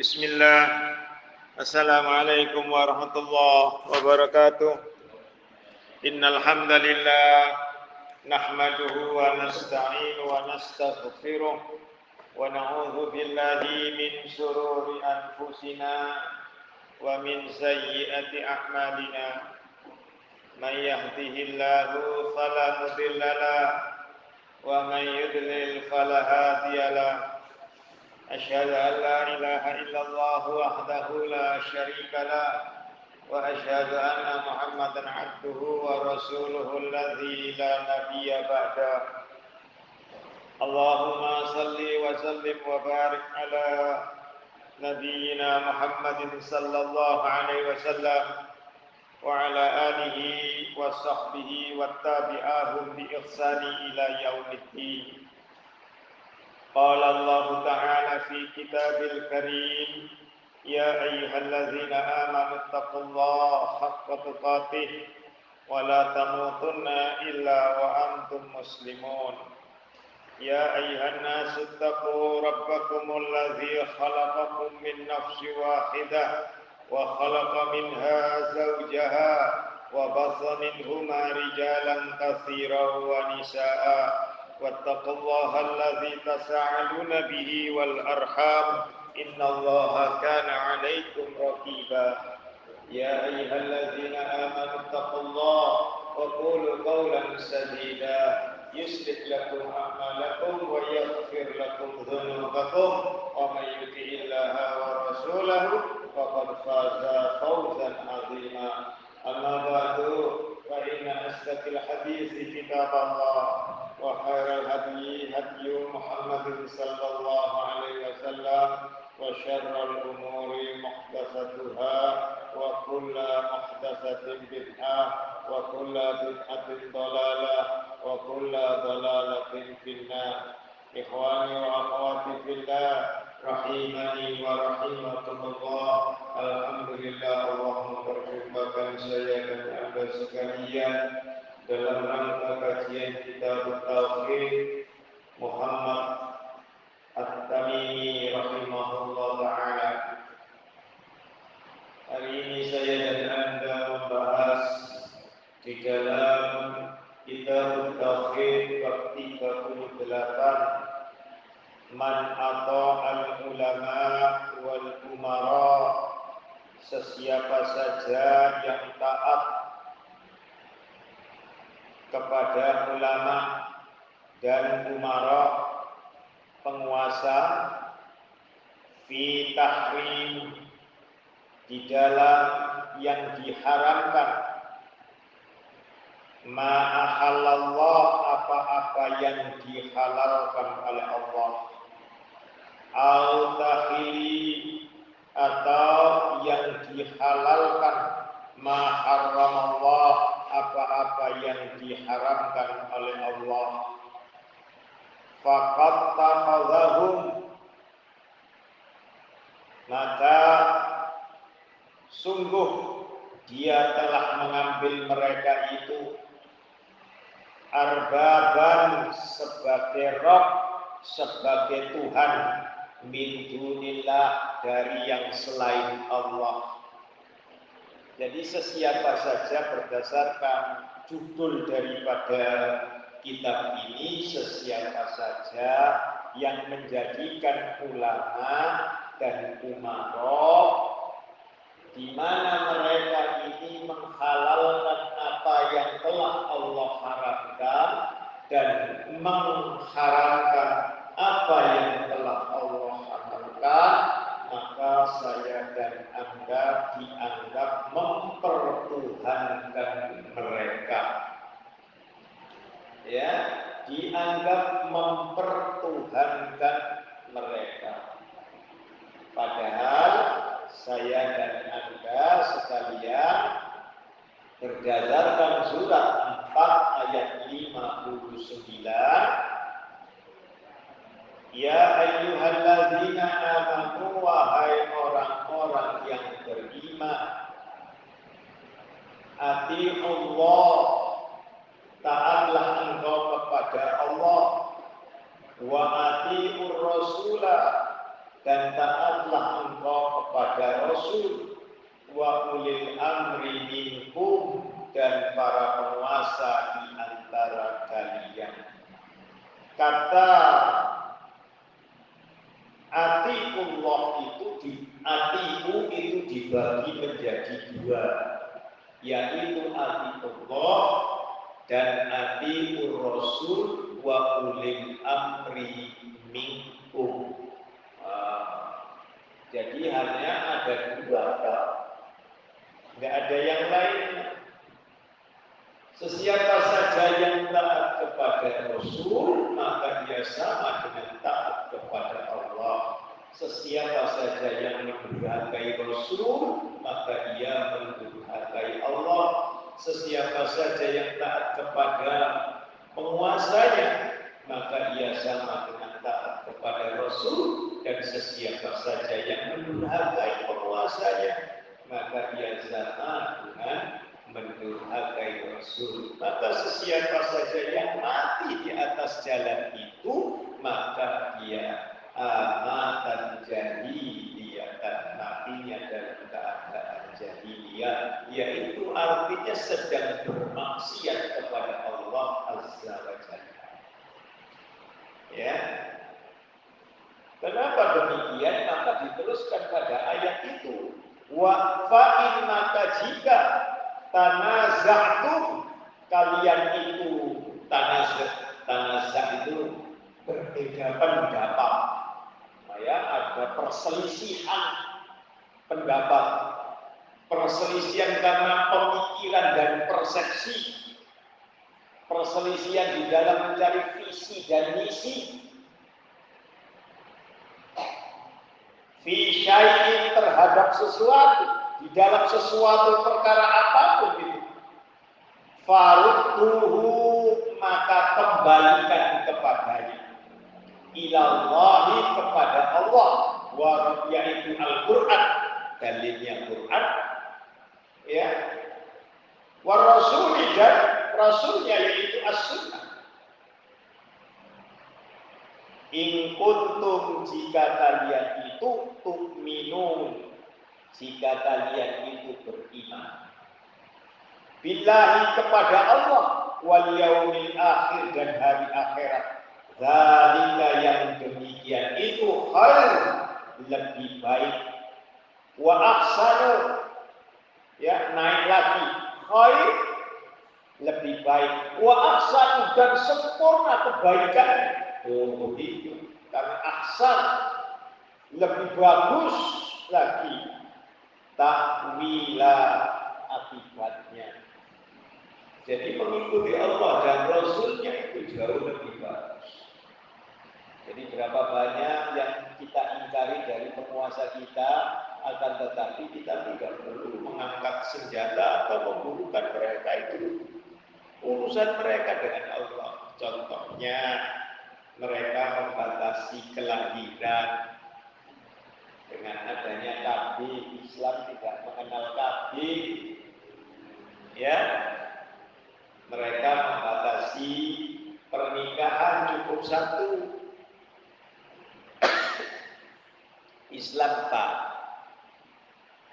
Bismillah. Assalamualaikum warahmatullahi wabarakatuh. Innal hamdalillah nahmaduhu wa nasta'inu wa nastaghfiruh wa na'udzu billahi min shururi anfusina wa min sayyiati a'malina. May yahdihillahu fala mudilla lahu wa may yudlil fala hadiya lahu. أشهد أن لا إله إلا الله وحده لا شريك له وأشهد أن محمدا عبده ورسوله الذي لا نبي بعده اللهم صل وسلم وبارك على نبينا محمد صلى الله عليه وسلم وعلى آله وصحبه والتابعين بإحسان إلى يوم الدين. قال الله تعالى في كتاب الكريم يا أيها الذين آمنوا اتقوا الله حق تقاته ولا تموتن إلا وأنتم مسلمون يا أيها الناس اتقوا ربكم الذي خلقكم من نفس واحدة وخلق منها زوجها وبث منهما رجالا كثيرا ونساء واتقوا الله الذي تساءلون به والأرحام إن الله كان عليكم رقيبا يا أيها الذين آمنوا اتقوا الله وقولوا قولا سديدا يصلح لكم أعمالكم ويغفر لكم ذنوبكم ومن يطع الله ورسوله فقد فاز فوزا عظيما أما بعد فإن أصدق الحديث كتاب الله وخير الهدي هدي محمد صلى الله عليه وسلم وشر الأمور محدثاتها وكل محدثة بدعة وكل بدعة ضلالة وكل ضلالة في النار. إخواني وأخواتي في الله rahimani wa rahimakumullah. Alhamdulillah Allah memperjumpakan saya dan Anda sekalian dalam rangka kajian kitab Tauhid Muhammad At-Tamimi rahimahullah ta'ala. Hari ini saya dan Anda membahas di dalam kitab Tauhid bab 38 Man ata'al ulama wal umara, sesiapa saja yang taat kepada ulama dan umara, penguasa, fi tahrim, di dalam yang diharamkan, ma ahallallah, apa-apa yang dihalalkan oleh Allah, au tahili, atau yang dihalalkan, ma harramallah, apa-apa yang diharamkan oleh Allah, faqad takhadzahum, maka sungguh dia telah mengambil mereka itu arbaban, sebagai Rabb, sebagai Tuhan, min dunillah, dari yang selain Allah. Jadi sesiapa saja, berdasarkan judul daripada kitab ini, sesiapa saja yang menjadikan ulama dan umara, di mana mereka ini menghalalkan apa yang telah Allah haramkan dan mengharamkan apa yang telah Allah haramkan, maka saya dan Anda dianggap mempertuhankan mereka. Ya, dianggap mempertuhankan mereka. Padahal saya dan Anda sekalian berdasarkan surat 4 ayat 59, ya ayyuhalladzina amanu, wahai orang-orang yang beriman, atiiullah, taatlah engkau kepada Allah, wa atiiur rasulah, dan taatlah engkau kepada Rasul wa ulil amri minkum dan para penguasa di antara kalian. Kata atiullah atiku itu dibagi menjadi dua, yaitu atiullah dan atiur rasul wa ulil amri minkum. Jadi hanya ada dua, nggak ada yang lain. Sesiapa saja yang taat kepada Rasul, maka dia sama dengan taat kepada Allah. Sesiapa saja yang mendurhakai Rasul, maka dia mendurhakai Allah. Sesiapa saja yang taat kepada penguasanya, maka ia sama dengan taat kepada Rasul. Dan sesiapa saja yang mendurhakai penguasanya, maka ia sama dengan mendurhakai Rasul. Maka sesiapa saja yang mati di atas jalan itu, maka dia amatan jahiliyah, matinya dalam keadaan jahiliyah, yaitu artinya sedang bermaksiat kepada Allah Azza wa Jalla. Ya. Kenapa demikian? Maka diteruskan pada ayat itu. Wa fa'in maka jika tanaza'tum, kalian itu tanazah itu berbeda pendapat. Ya, ada perselisihan pendapat, perselisihan karena pemikiran dan persepsi, perselisihan di dalam mencari visi dan misi. Fi syai'in terhadap sesuatu, di dalam sesuatu perkara apapun itu. Farudduhu maka kembalikan kepadanya. Ilallahi kepada Allah, wa yaitu Al-Qur'an, dalilnya Quran. Ya. Wa rasuli dan rasulnya yaitu As-Sunnah. In kuntum jika kalian itu tu'minun, jika kalian itu beriman billahi kepada Allah wal yaumil akhir dan hari akhirat, zalika yang demikian itu khair lebih baik, wa ahsanu ya naik lagi khair lebih baik, wa ahsanu dan sempurna kebaikan. Oh begitu, karena ahsan lebih bagus lagi takwila akibatnya. Jadi mengikuti Allah dan Rasulnya itu jauh lebih bagus. Jadi berapa banyak yang kita ingkari dari penguasa kita, akan tetapi kita tidak perlu mengangkat senjata atau membunuhkan mereka, itu urusan mereka dengan Allah. Contohnya mereka membatasi kelahiran dengan adanya KB, Islam tidak mengenal KB, ya. Mereka membatasi pernikahan cukup satu, Islam tak.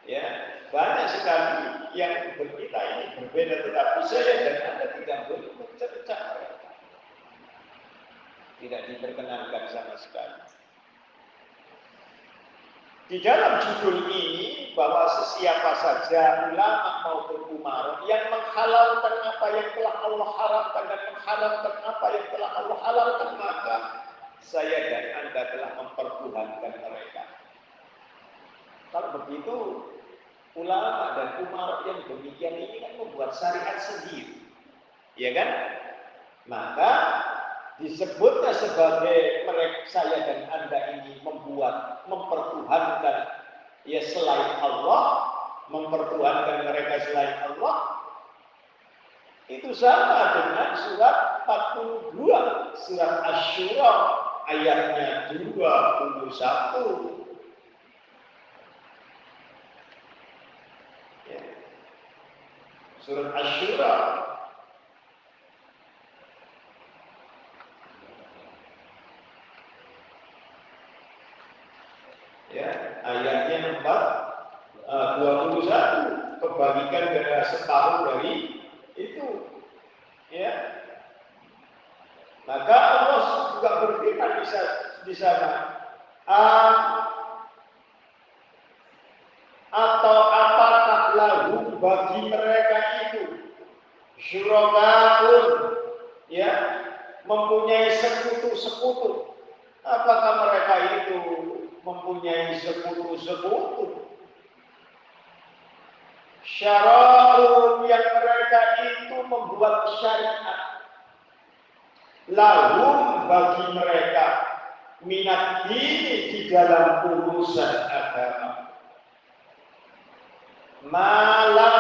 Ya, banyak sekali yang kita ini berbeda, tetapi saya dan Anda tidak boleh mencerca mereka. Tidak diperkenankan sama sekali. Di dalam judul ini bahwa sesiapa saja ulama maupun umar yang menghalalkan apa yang telah Allah haramkan dan mengharamkan apa yang telah Allah halalkan, maka saya dan Anda telah mempertuhankan mereka. Kalau begitu, ulama dan umar yang demikian ini kan membuat syariat sendiri, ya kan? Maka disebutnya sebagai mereka, saya dan Anda ini mempertuhankan ya selain Allah, mempertuhankan mereka selain Allah. Itu sama dengan surat 42, surat Asy-Syura ayatnya 21. Ya. Surat Asy-Syura ayatnya 21 kebagikan dari separuh dari itu, ya. Maka Allah juga berfirman di sana, atau apakah lagu bagi mereka itu syurakaun, ya, mempunyai sekutu-sekutu. Apakah mereka itu mempunyai sekutu-sekutu? Syara'un, yang mereka itu membuat syariat, lahum bagi mereka, minat dini, di dalam urusan agama, malam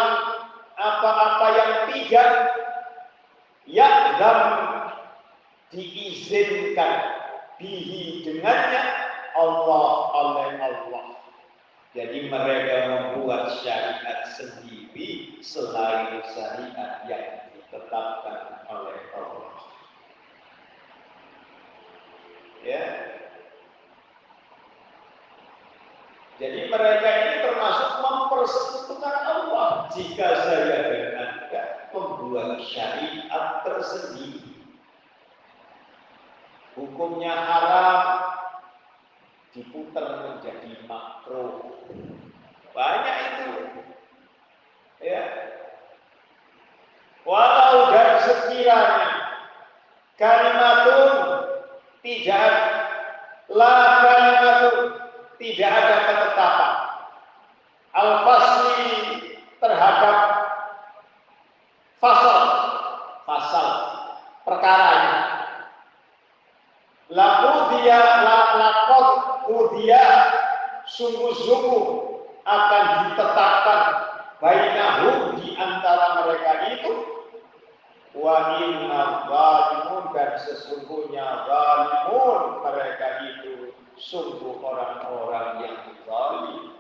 apa-apa yang tidak yakdam diizinkan bihi dengannya Allah, oleh Allah. Jadi mereka membuat syariat sendiri selain syariat yang ditetapkan oleh Allah. Ya. Jadi mereka ini termasuk mempersekutukan Allah. Jika saya dan Anda membuat syariat tersendiri, hukumnya haram, diputar menjadi makruh. Banyak itu, ya. Walau dan sekiranya kalimatun, tidak la kalimatun, tidak ada ketetapan al-fasli terhadap fasal perkaranya. Lakod udia, sungguh-sungguh akan ditetapkan bainahum, di antara mereka itu, wa inna zalimun, dan sesungguhnya zalimun, mereka itu sungguh orang-orang yang zalim.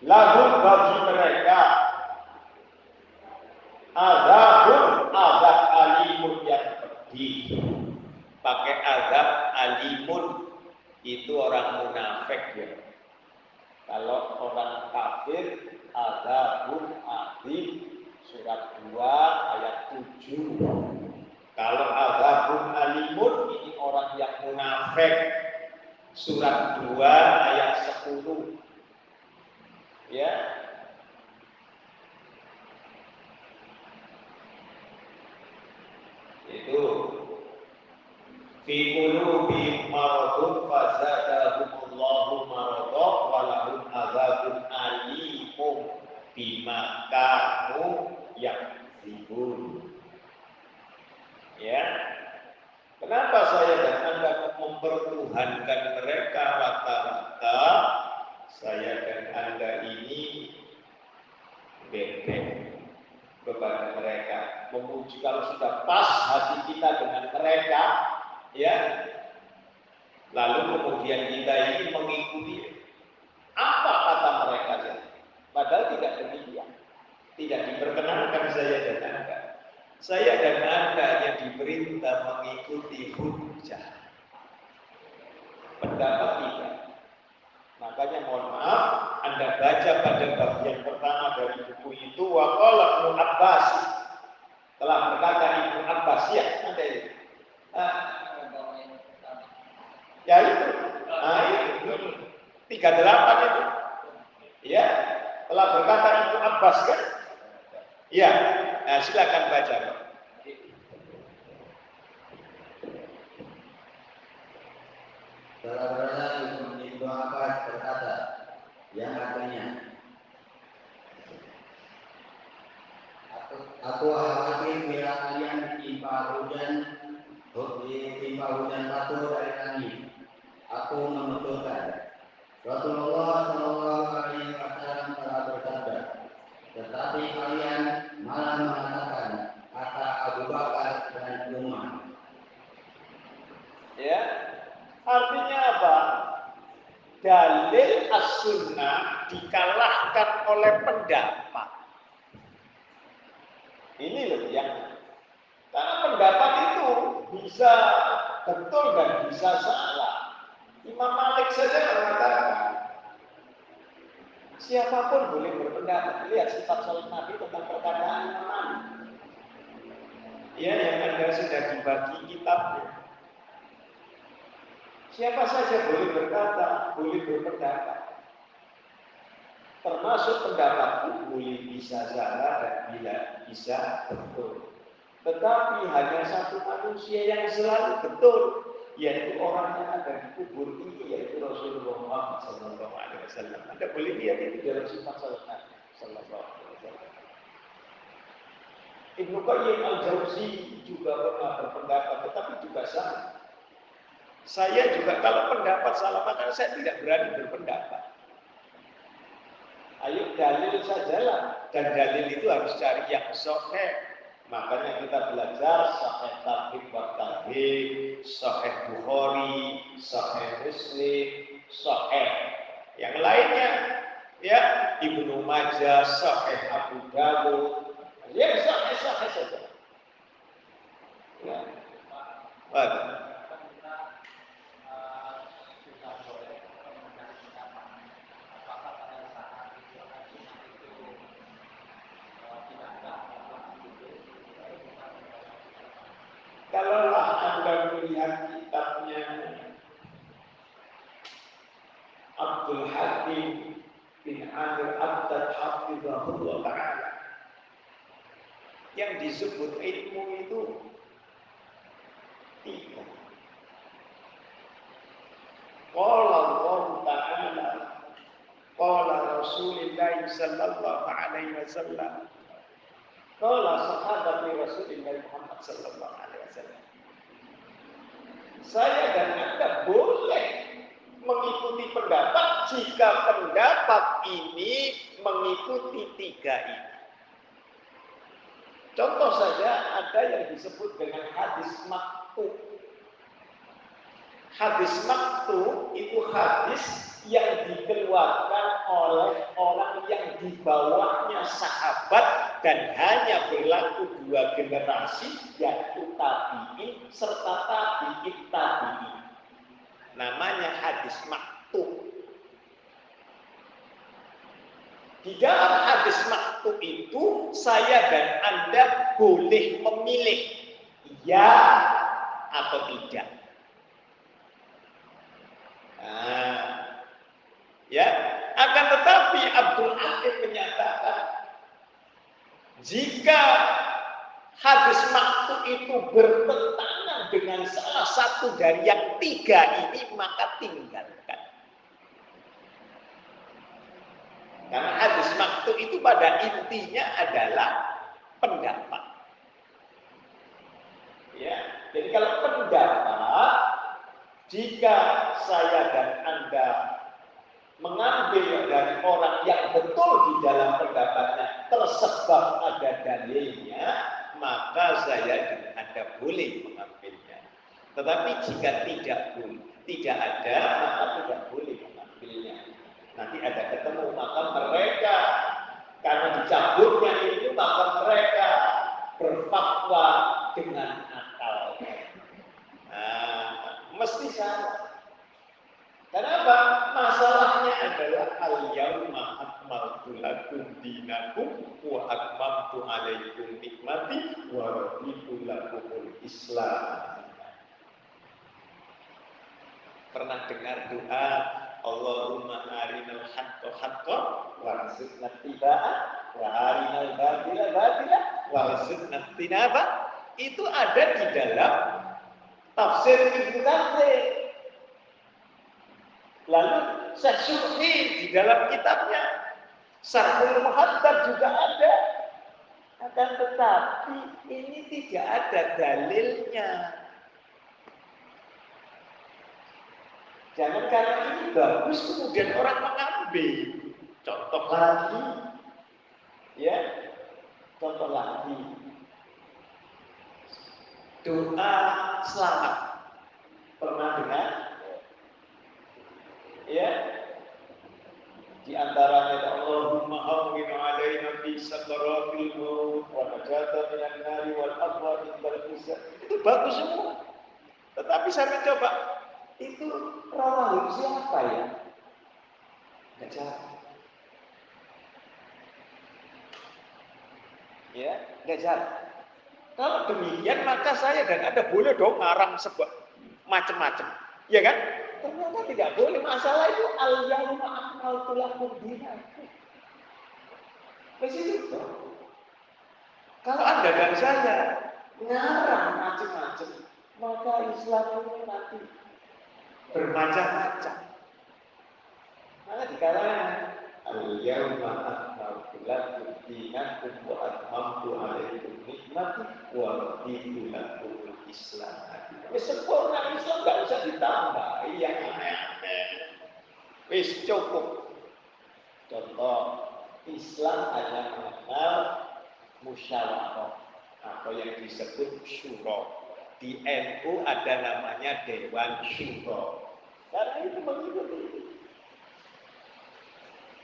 Lahum bagi mereka azabun, azab alimun yang pedih. Pakai azab alimun itu orang munafik, ya. Kalau orang kafir, azabun alim, surat 2 ayat 7. Kalau azabun alimun, ini orang yang munafik, surat 2 ayat 10. Ya. Itu fi qulubihim maradun fazadahumullahu maradah wa lahum adzabun alim bima kanu yakzibun. Ya. Kenapa saya dan Anda mempertuhankan mereka rata-rata? Saya dan Anda ini bebek kepada mereka, memuji. Kalau sudah pas hati kita dengan mereka, ya, lalu kemudian kita ini mengikuti apa kata mereka, ya. Padahal tidak demikian, tidak diperkenankan saya dan Anda. Saya dan Anda yang diperintah mengikuti hujjah, pendapat tidak. Makanya mohon maaf, Anda baca pada bagian pertama dari buku itu, waqala Ibnu Abbas, telah berkata Ibnu Abbas, ya, ada itu. Ya itu. Itu 38 itu. Ya, telah berkata Ibnu Abbas, kan? Ya. Nah, silakan baca, Pak. Saudara Ibnu Abbas berkata, yang artinya, aku khawatir bila kalian ditimpa hujan batu dari langit. Aku menuturkan, Rasulullah Shallallahu Alaihi Wasallam telah bersabda, tetapi kalian malah mengatakan kata Abu Bakar dan Umar. Ya, artinya apa? Dalil as-sunnah dikalahkan oleh pendapat. Ini loh yang, karena pendapat itu bisa betul dan bisa salah. Imam Malik saja mengatakan, siapapun boleh berpendapat. Lihat sifat salat Nabi tentang perkataan Imam Malik. Ya, yang Anda sudah dibagi kitabnya. Siapa saja boleh berkata, boleh berpendapat. Termasuk pendapatku boleh bisa salah dan bila bisa betul. Tetapi hanya satu manusia yang selalu betul, yaitu orang yang ada di kubur ini, yaitu Rasulullah Muhammad SAW. Anda boleh lihat itu dalam sifat salat Nabi SAW. Ibnu Qayyim al-Jauzi juga pernah berpendapat, tetapi juga salah. Saya juga kalau pendapat salah, maka saya tidak berani berpendapat. Ayo dalil sajalah, dan dalil itu harus cari yang sahih. Makanya kita belajar Sahih Targhib wa Tarhib, Sahih Bukhari, Sahih Muslim, Sahih yang lainnya, ya Ibnu Majah, Sahih Abu Dawud, yang sahih saja. Ya. Waduh. Kalaulah Anda melihat kitabnya Abdul Hakim bin Amir Abdad Hafizahullah Ta'ala, yang disebut ilmu itu 3. Qala Allah Ta'ala, qala Rasulullah sallallahu alaihi wasallam, qala sahabat Rasulullah Muhammad sallallahu alaihi wasallam. Saya dan Anda boleh mengikuti pendapat jika pendapat ini mengikuti 3 ini. Contoh saja ada yang disebut dengan hadis maqtu. Hadis maqtu itu hadis yang dikeluarkan oleh orang yang di bawahnya sahabat dan hanya berlaku 2 generasi, yaitu tabi'in serta tabi'in. Namanya hadis maqtu. Di dalam hadis maqtu itu saya dan Anda boleh memilih ya atau tidak. Ya, akan tetapi Abdul Hakim menyatakan jika hadis maqtu itu bertentangan dengan salah satu dari yang 3 ini, maka tinggalkan. Karena hadis maqtu itu pada intinya adalah pendapat. Ya, jadi kalau pendapat, jika saya dan Anda mengambil dari orang yang betul di dalam pendapatnya tersebab ada dalilnya, maka saya dan Anda boleh mengambilnya. Tetapi jika tidak ada, maka tidak boleh mengambilnya. Nanti ada ketemu, maka mereka karena dicaburnya itu, maka mereka berfatwa dengan akal. Mesti salah. Kenapa? Masalahnya adalah al-yauma akmaltu lakum dinakum wa atmamtu alaikum nikmati wa raditu lakumul Islam. Pernah dengar doa Allahumma arinal haqqa haqqan warzuqna ittiba'ah wa arinal batila batila warzuqna ijtinaba? Itu ada di dalam tafsir Ibnu Katsir. Lalu Syekh Syukri di dalam kitabnya Syarhul Muhadzab juga ada. Akan tetapi ini tidak ada dalilnya. Jangan karena ini bagus kemudian orang mengambil. Contoh lagi, ya, contoh lagi, doa selamat. Pernah dengar? Ya, di antaranya Allahumma hawwin 'alaina fi sakaratil maut wa najata minan nari wal amwat wal hisab. Itu bagus semua. Tetapi saya mencoba, itu rawahul siapa ya? Nggak jawab. Ya, nggak jawab. Kalau demikian maka saya dan Anda boleh dong ngarang sebuah macam-macam, ya kan? Ternyata tidak boleh. Masalah itu al-yauma akmaltu lakum dinakum. Begitu. Kalau Anda dan saya ngarang macam-macam, maka Islam ini nanti bermacam-macam. Maka dikatakan al-yauma akmaltu lakum dinakum wa atmamtu alaikum nikmati wa raditu lakum Islam. Sempurna Islam nggak usah ditambah yang aneh-aneh. Wis cukup. Contoh, Islam hanya mengenal musyawarah atau yang disebut syuro. Di NU ada namanya Dewan Syuro. Karena itu mengikuti.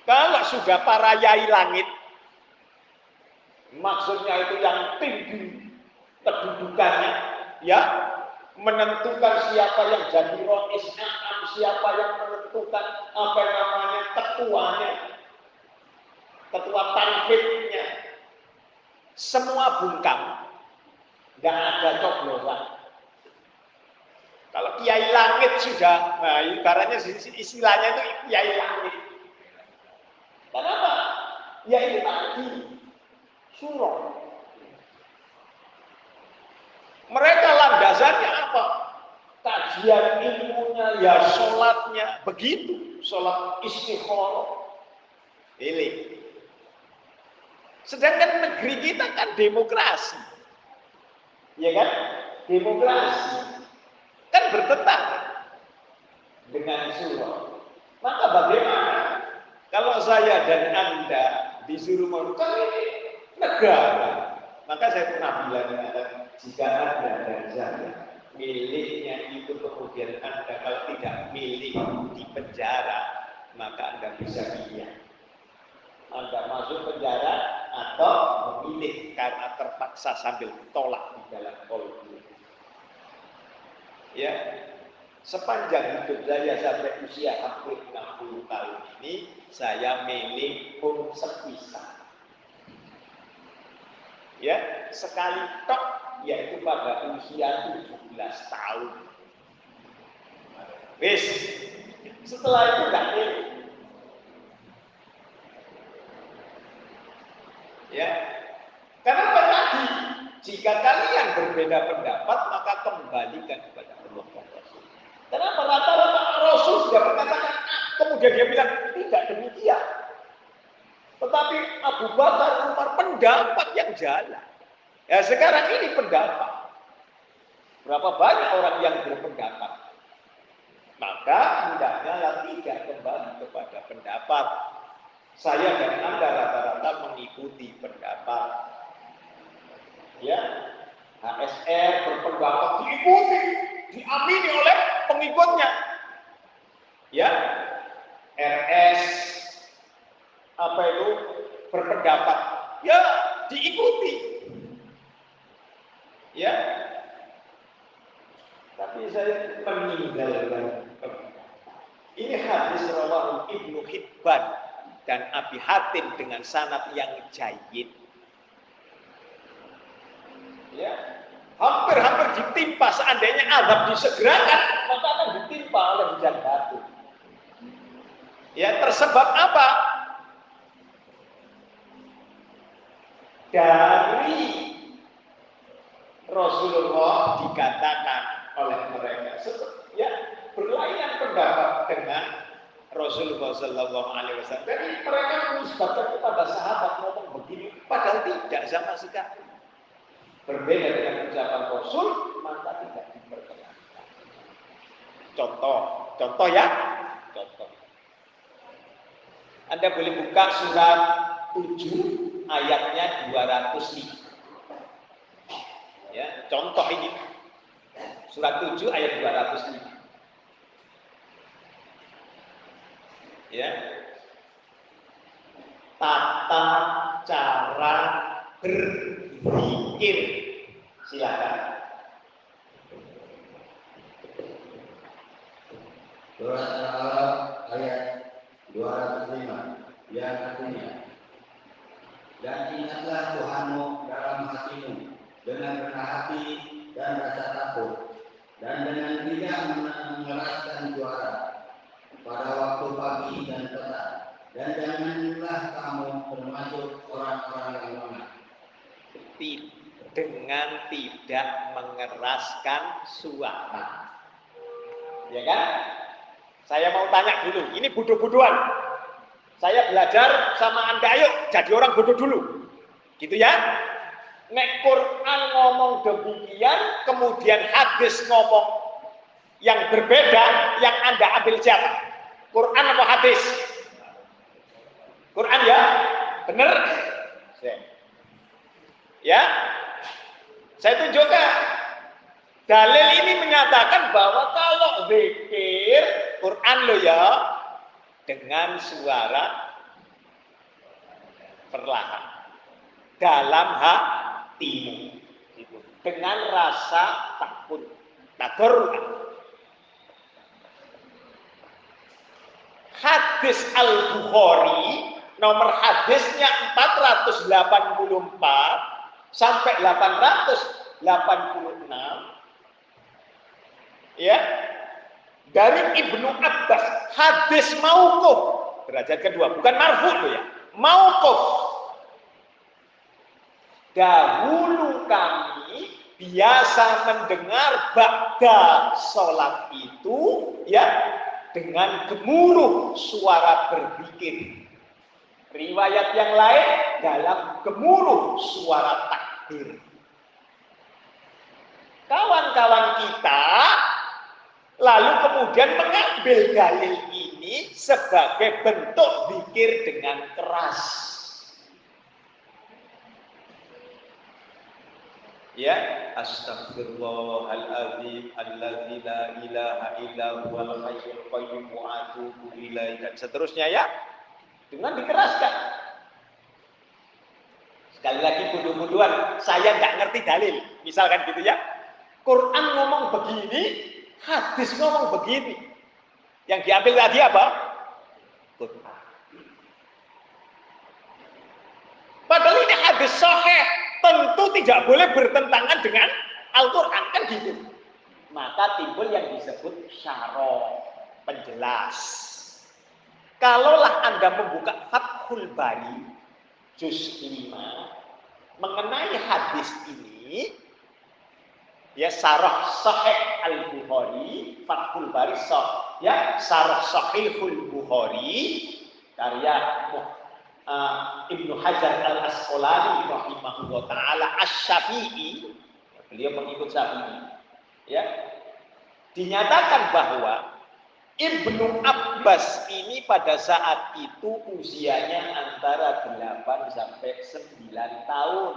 Kalau sudah para yai langit, maksudnya itu yang tinggi kedudukannya, ya, menentukan siapa yang jadi rois am, siapa yang menentukan apa namanya ketuanya, ketua tanfidnya, semua bungkam, nggak ada coblosan. Kalau kiai langit sudah, nah ibaratnya istilahnya itu kiai langit. Kenapa? Ya ini tadi surah. Mereka landasannya apa? Kajian ilmunya, ya sholatnya, begitu. Sholat istikharah. Ini. Sedangkan negeri kita kan demokrasi. Ya kan? Demokrasi. Kan bertentangan dengan surah. Maka bagaimana kalau saya dan Anda disuruh melakukan ini negara? Maka saya pernah bilang, jika Anda dan saya miliknya itu kemudian Anda kalau tidak milik di penjara, maka Anda bisa pilih. Anda masuk penjara atau memilih karena terpaksa sambil tolak di dalam kolbu. Ya, sepanjang hidup saya sampai usia hampir 60 tahun ini, saya milih pun sepisah. Ya, sekali tok, yaitu pada usia 17 tahun. Wis, setelah itu nggak milih. Ya, kenapa tadi? Jika kalian berbeda pendapat, maka kembalikan kepada Allah dan Rasul. Kenapa rata-rata Rasul sudah mengatakan kemudian dia bilang tidak demikian. Tetapi Abu Bakar, Umar pendapat yang jalan. Ya sekarang ini pendapat. Berapa banyak orang yang berpendapat? Maka hendaknya tidak kembali kepada pendapat. Saya dan Anda rata-rata mengikuti pendapat. Ya, HSR berpendapat diikuti, diamini oleh pengikutnya. Ya, RS apa itu berpendapat, ya diikuti. Ya, tapi saya meninggalkan. Ini hadis rawahu Ibnu Hibban dan Abi Hatim dengan sanad yang jayyid. Ya, hampir-hampir ditimpa, seandainya azab disegerakan, maka akan ditimpa oleh hujan batu. Ya, tersebab apa? Dari Rasulullah dikatakan oleh mereka, ya berlainan pendapat dengan Rasulullah Sallallahu Alaihi Wasallam. Jadi mereka menisbatkan kepada sahabat ngomong begini, padahal tidak sama sekali. Berbeda dengan ucapan Rasul, maka tidak diperkenankan. Contoh ya, contoh. Anda boleh buka surat 7 ayatnya 205. Ya, contoh ini. Surat 7 ayat 205. Ya. Tata cara berzikir. Silakan. Surat Al-Alaq ayat 205 yang artinya, dan ingatlah Tuhanmu dalam hatimu dengan rendah hati dan rasa takut, dan dengan tidak mengeraskan suara pada waktu pagi dan petang, dan janganlah kamu termasuk orang-orang yang lemah. Dengan tidak mengeraskan suara, ya kan? Saya mau tanya dulu, ini bodoh-bodohan. Saya belajar sama Anda, ayo jadi orang bodoh dulu, gitu ya? Nek Quran ngomong demikian, kemudian hadis ngomong yang berbeda, yang Anda ambil siapa? Quran atau hadis? Quran ya? Bener? Ya? Saya tunjukkan. Dalil ini menyatakan bahwa kalau zikir Quran lo ya, dengan suara perlahan dalam hatimu, dengan rasa takut, tadarruan. Hadis Al-Bukhari nomor hadisnya 484 sampai 886, ya, dari Ibnu Abbas, hadis mauquf, derajat kedua, bukan marfu loh ya, mauquf. Dahulu kami biasa mendengar ba'da sholat itu ya dengan gemuruh suara berzikir. Riwayat yang lain dalam gemuruh suara takbir. Kawan-kawan kita lalu kemudian mengambil dalil ini sebagai bentuk zikir dengan keras. Ya, astaghfirullahaladzim allazi la ilaha illa huwal hayyul qayyum wa atubu ilaihi, dan seterusnya ya, dengan dikeraskan. Sekali lagi bodoh-bodohan, saya nggak ngerti dalil, misalkan gitu ya. Quran ngomong begini, hadis ngomong begini. Yang diambil tadi apa? Quran. Padahal ini hadis sahih, tentu tidak boleh bertentangan dengan Al-Quran, kan gitu. Maka timbul yang disebut syarah, penjelas. Kalaulah Anda membuka Fathul Bari juz 5 mengenai hadis ini, ya, syarah Sahih Al-Bukhari, Fathul Bari ya, syarah Sahihul Bukhari karya Ibnu Hajar Al-Asqalani rahimahullah taala Asy-Syafi'i, beliau mengikut Syafi'i, ya, dinyatakan bahwa Ibnu Abbas ini pada saat itu usianya antara 8 sampai 9 tahun.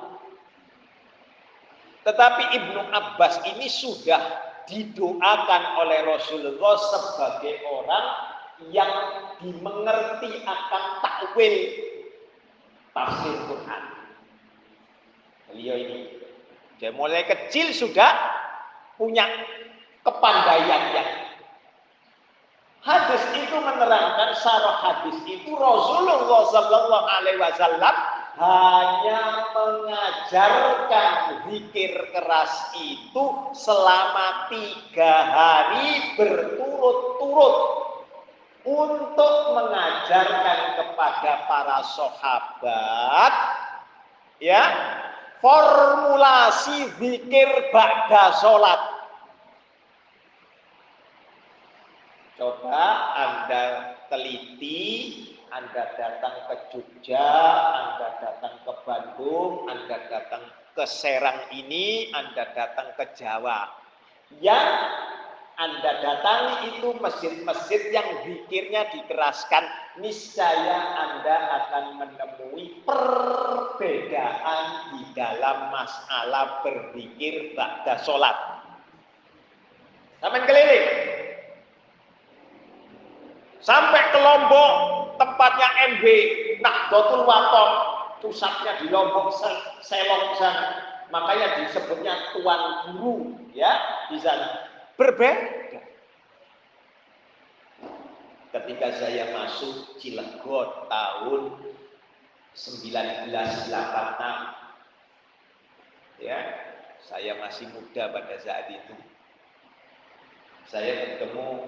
Tetapi Ibnu Abbas ini sudah didoakan oleh Rasulullah sebagai orang yang dimengerti akan takwil tafsir Quran. Beliau ini dia mulai kecil sudah punya kepandaian yang. Hadis itu menerangkan, syarah hadis itu Rasulullah Sallallahu Alaihi Wasallam hanya mengajarkan zikir keras itu selama 3 hari berturut-turut untuk mengajarkan kepada para sahabat, ya, formulasi zikir ba'da sholat. Coba Anda teliti, Anda datang ke Jogja, Anda datang ke Bandung, Anda datang ke Serang ini, Anda datang ke Jawa. Yang Anda datangi itu masjid-masjid yang zikirnya dikeraskan, niscaya Anda akan menemui perbedaan di dalam masalah berzikir ba'da sholat. Sampai keliling. Sampai ke Lombok, tempatnya MB Nahdlatul Wathon, pusatnya di Lombok, Selong sana. Makanya disebutnya Tuan Guru, ya, di sana. Berbeda. ketika saya masuk Cilegon tahun 1986. Ya, saya masih muda pada saat itu. Saya ketemu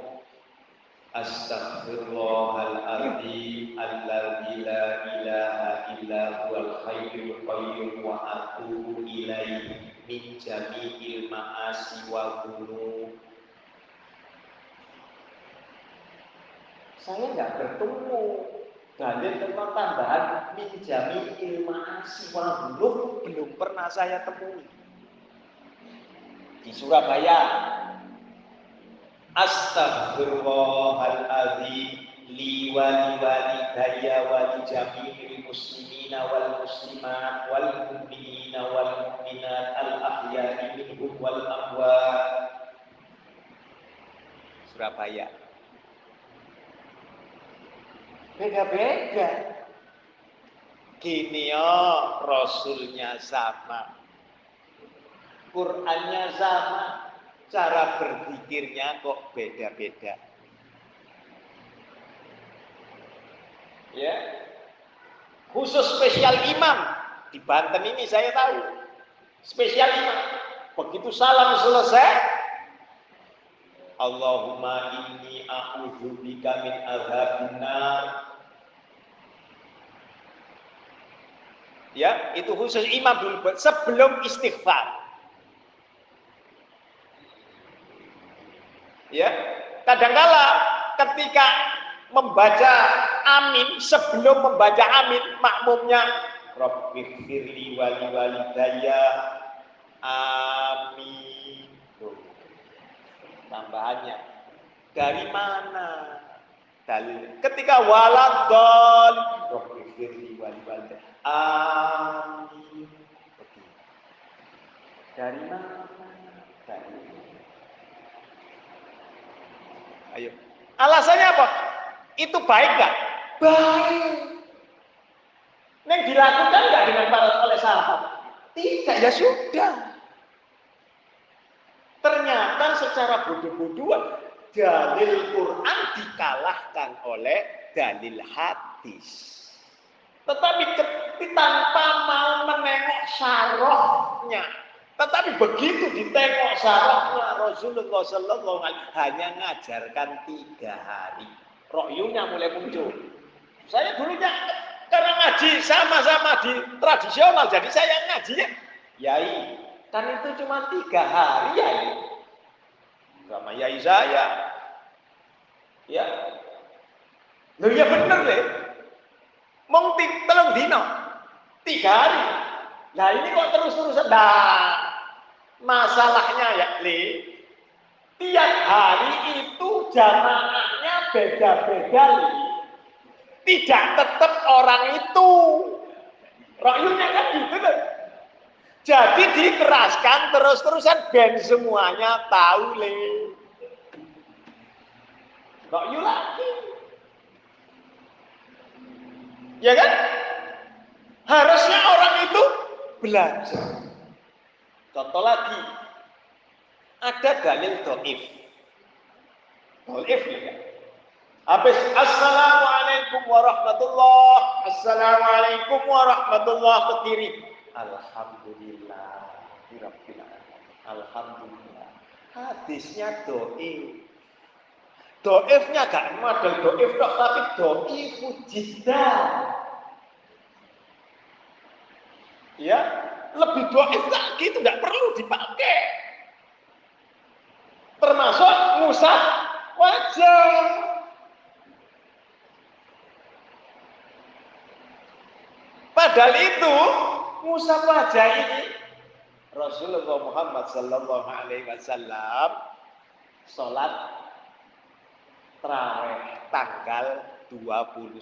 Astaghfirullahaladzim alladzi la ilaha illa huwal hayyul qayyum wa atubu ilaihi min jami'il ma'asi wa dzunub. Saya nggak bertemu dalil tentang tambahan min jami'il ma'asi wa dzunub, belum pernah saya temui. Di Surabaya, Astaghfirullahaladzim li wa li walidayya wa li jami'il muslimina wal muslimat wal mu'minina wal mu'minat al ahya'i minhum wal amwat. Surabaya. Beda-beda. Gini Rasulnya sama, Qur'annya sama, cara berzikirnya kok beda-beda. Ya, khusus spesial imam di Banten ini saya tahu. Spesial imam, begitu salam selesai, Allahumma inni a'udzubika min adzabin nar. Ya, itu khusus imam dulu sebelum istighfar. Ya, kadangkala ketika membaca amin, sebelum membaca amin, makmumnya Rabbighfirli wa li walidayya amin. Tuh, tambahannya dari mana? Dalil. Ketika waladhdallin Rabbighfirli wa li walidayya amin. Dari mana? Dari ayo. Alasannya apa? Itu baik nggak? Baik. Yang dilakukan nggak dengan oleh sahabat? Tidak, ya sudah. Ternyata secara bodoh-bodohan dalil Quran dikalahkan oleh dalil hadis. Tetapi tanpa mau menengok syarahnya. Tetapi begitu ditengok syarahnya, Rasulullah Sallallahu Alaihi Wasallam hanya ngajarkan 3 hari. Rokyunya mulai muncul. Saya dulunya karena ngaji sama-sama di tradisional, jadi saya ngaji ya. Yai, kan itu cuma 3 hari Yai. Sama Yai saya. Ya. Loh ya bener deh. Mong telung dino 3 hari. Nah ini kok terus-terusan. Nah, masalahnya ya Li, tiap hari itu jamaahnya beda-beda Li. Tidak tetap orang itu. Rakyatnya kan gitu kan. Jadi dikeraskan terus-terusan ben semuanya tahu Li. Rakyat lagi. Ya kan? Harusnya orang itu belajar. Contoh lagi, ada dalil dhaif. Dhaif ya. Habis assalamualaikum warahmatullah, assalamualaikum warahmatullah ke kiri. Alhamdulillah, rabbil alamin. Alhamdulillah. Hadisnya dhaif. Dhaifnya gak model dhaif tok, tapi dhaifu jiddan. Ya, lebih dhaif lagi itu tidak perlu dipakai. Termasuk ngusap wajah. Padahal itu ngusap wajah ini Rasulullah Muhammad Sallallahu Alaihi Wasallam sholat tarawih tanggal 21.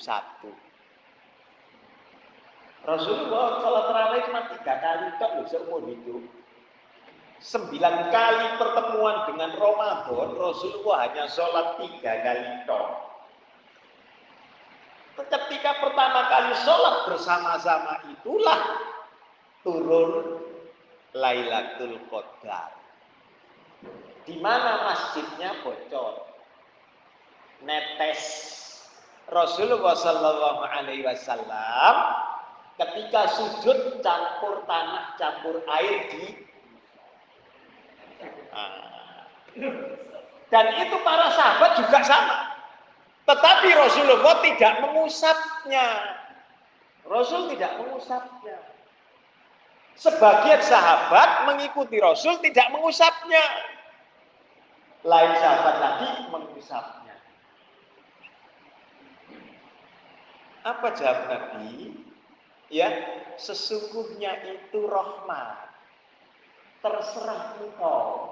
Rasulullah sholat tarawih cuma 3 kali tok loh seumur hidup. 9 kali pertemuan dengan Ramadan, Rasulullah hanya sholat 3 kali tok. Ketika pertama kali sholat bersama-sama itulah turun Lailatul Qadar. Di mana masjidnya bocor, netes Rasulullah Shallallahu Alaihi Wasallam ketika sujud campur tanah, campur air di dan itu para sahabat juga sama. Tetapi Rasulullah tidak mengusapnya. Rasul tidak mengusapnya. Sebagian sahabat mengikuti Rasul tidak mengusapnya. Lain sahabat lagi mengusapnya. Apa jawab Nabi? Ya, sesungguhnya itu rahmat. Terserah engkau.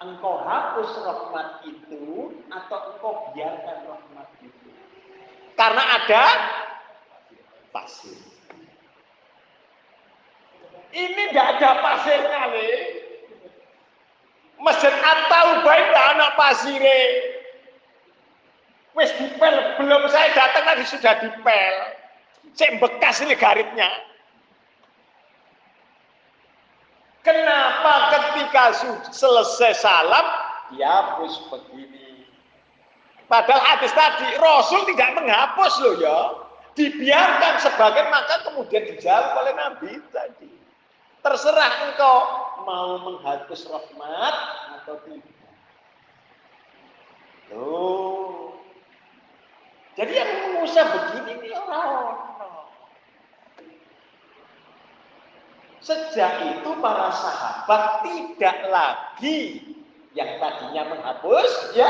Engkau hapus rahmat itu atau engkau biarkan rahmat itu. Karena ada pasir. Ini tidak ada pasirnya, Le. Masjid At-Taubah tidak ada pasire. Wis dipel, belum saya datang tadi sudah dipel. Cek bekas ini garitnya. Kenapa ketika selesai salam dihapus begini? Padahal hadis tadi Rasul tidak menghapus loh ya, dibiarkan sebagian maka kemudian dijawab oleh Nabi tadi. Terserah engkau mau menghapus rahmat atau tidak. Tuh. Jadi yang mengusah begini nih orang-orang. Sejak itu para sahabat tidak lagi yang tadinya menghapus, ya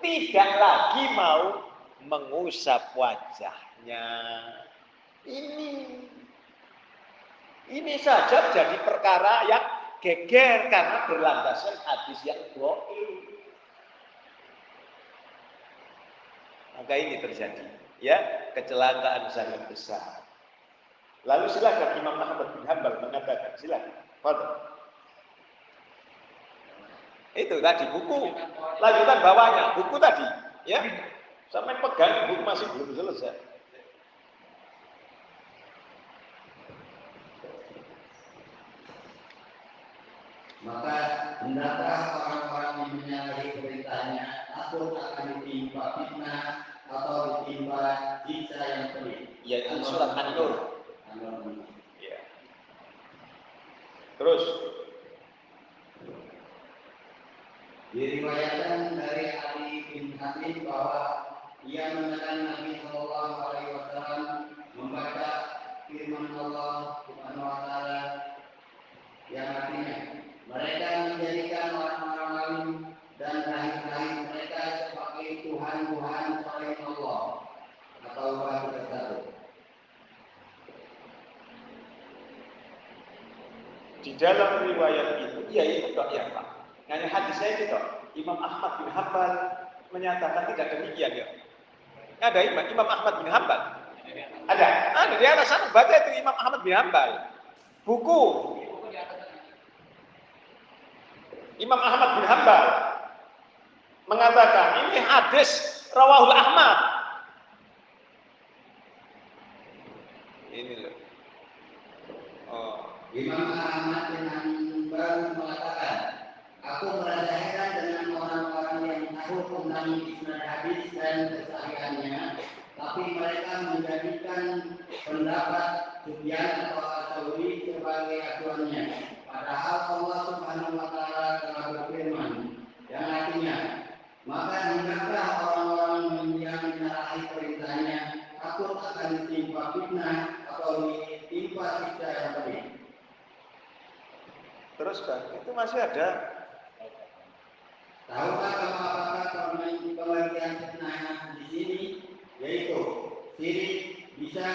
tidak lagi mau mengusap wajahnya. Ini saja jadi perkara yang geger karena berlandaskan hadis yang dhaif. Maka ini terjadi, ya kecelakaan sangat besar. Lalu silakan Imam Ahmad bin Hanbal mengatakan, silakan. Fadhil. Itu tadi buku, lanjutan bawahnya, buku tadi, ya. Sampai pegang buku masih belum selesai. Maka hendaklah orang-orang yang menyalahi perintahnya takut akan ditimpa fitnah atau ditimpa siksa yang pedih. Yaitu surat An-Nur. Ya. Terus diriwayatkan dari Ali bin Habib bahwa ia mendengar Nabi Shallallahu Alaihi Wasallam membaca firman Allah Subhanahu Wa Taala yang artinya mereka menjadikan orang-orang lain dan rahim-rahim mereka sebagai Tuhan-Tuhan selain Allah atau batu tersebut. di dalam riwayat itu, ya itu dok ya Pak. Hanya hadisnya itu dok. Imam Ahmad bin Hanbal menyatakan tidak demikian ya. Ada Imam Ahmad bin Hanbal. Ada di atas sana baca itu Imam Ahmad bin Hanbal. Buku Imam Ahmad bin Hanbal mengatakan ini hadis rawahul Ahmad. Ini loh. Imam Ahmad bin Hanbal mengatakan, aku merasa heran dengan orang-orang yang tahu tentang isnad hadis dan kesahihannya, tapi mereka menjadikan pendapat Sufyan atau Ats-Tsauri sebagai acuannya. Padahal Allah Subhanahu Wa Taala telah berfirman, yang artinya, maka hendaklah orang-orang yang menyalahi perintahnya takut akan ditimpa fitnah atau ditimpa siksa yang pedih. Terus Bang, itu masih ada. Tahukah kamu apakah pembagian fitnah di sini? Yaitu sirik bisa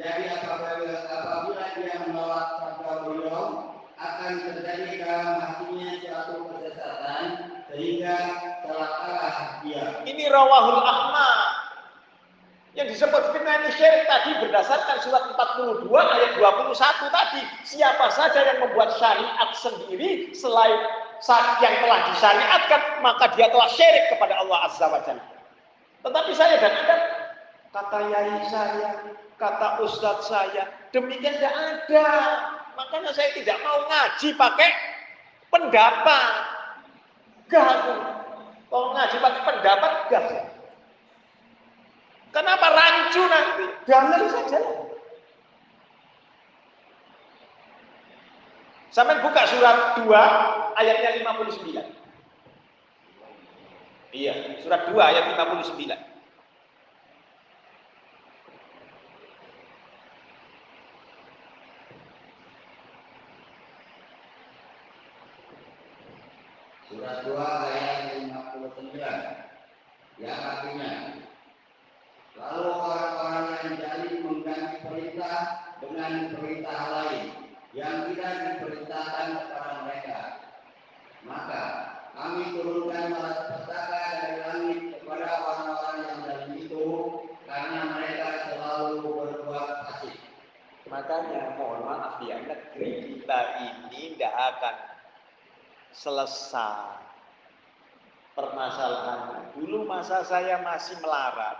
jadi apabila dia menolak sabda beliau akan terjadi dalam hatinya suatu kesesatan sehingga celakalah dia. Ini Rawahul Ahmad. Yang disebut fitnah ini syirik tadi berdasarkan surat 42 ayat 21 tadi. Siapa saja yang membuat syariat sendiri selain yang telah disyariatkan, maka dia telah syirik kepada Allah Azza wa Jalla. Tetapi saya dan Anda, kata yai saya, kata ustadz saya, demikian tidak ada. Makanya saya tidak mau ngaji pakai pendapat. Gak. Kalau ngaji pakai pendapat, gak. Kenapa rancu nanti? Damai saja. Sampai buka surat 2 ayatnya 59. Iya, surat 2 ayat 59. Surat 2 ayat 59 yang artinya, lalu orang-orang yang jadi mengganti perintah dengan perintah lain yang tidak diperintahkan kepada mereka, maka kami turunkan malapetaka dari langit kepada orang-orang yang zalim itu karena mereka selalu berbuat fasik. Makanya mohon maaf ya, negeri kita ini tidak akan selesai permasalahan. Dulu masa saya masih melarat,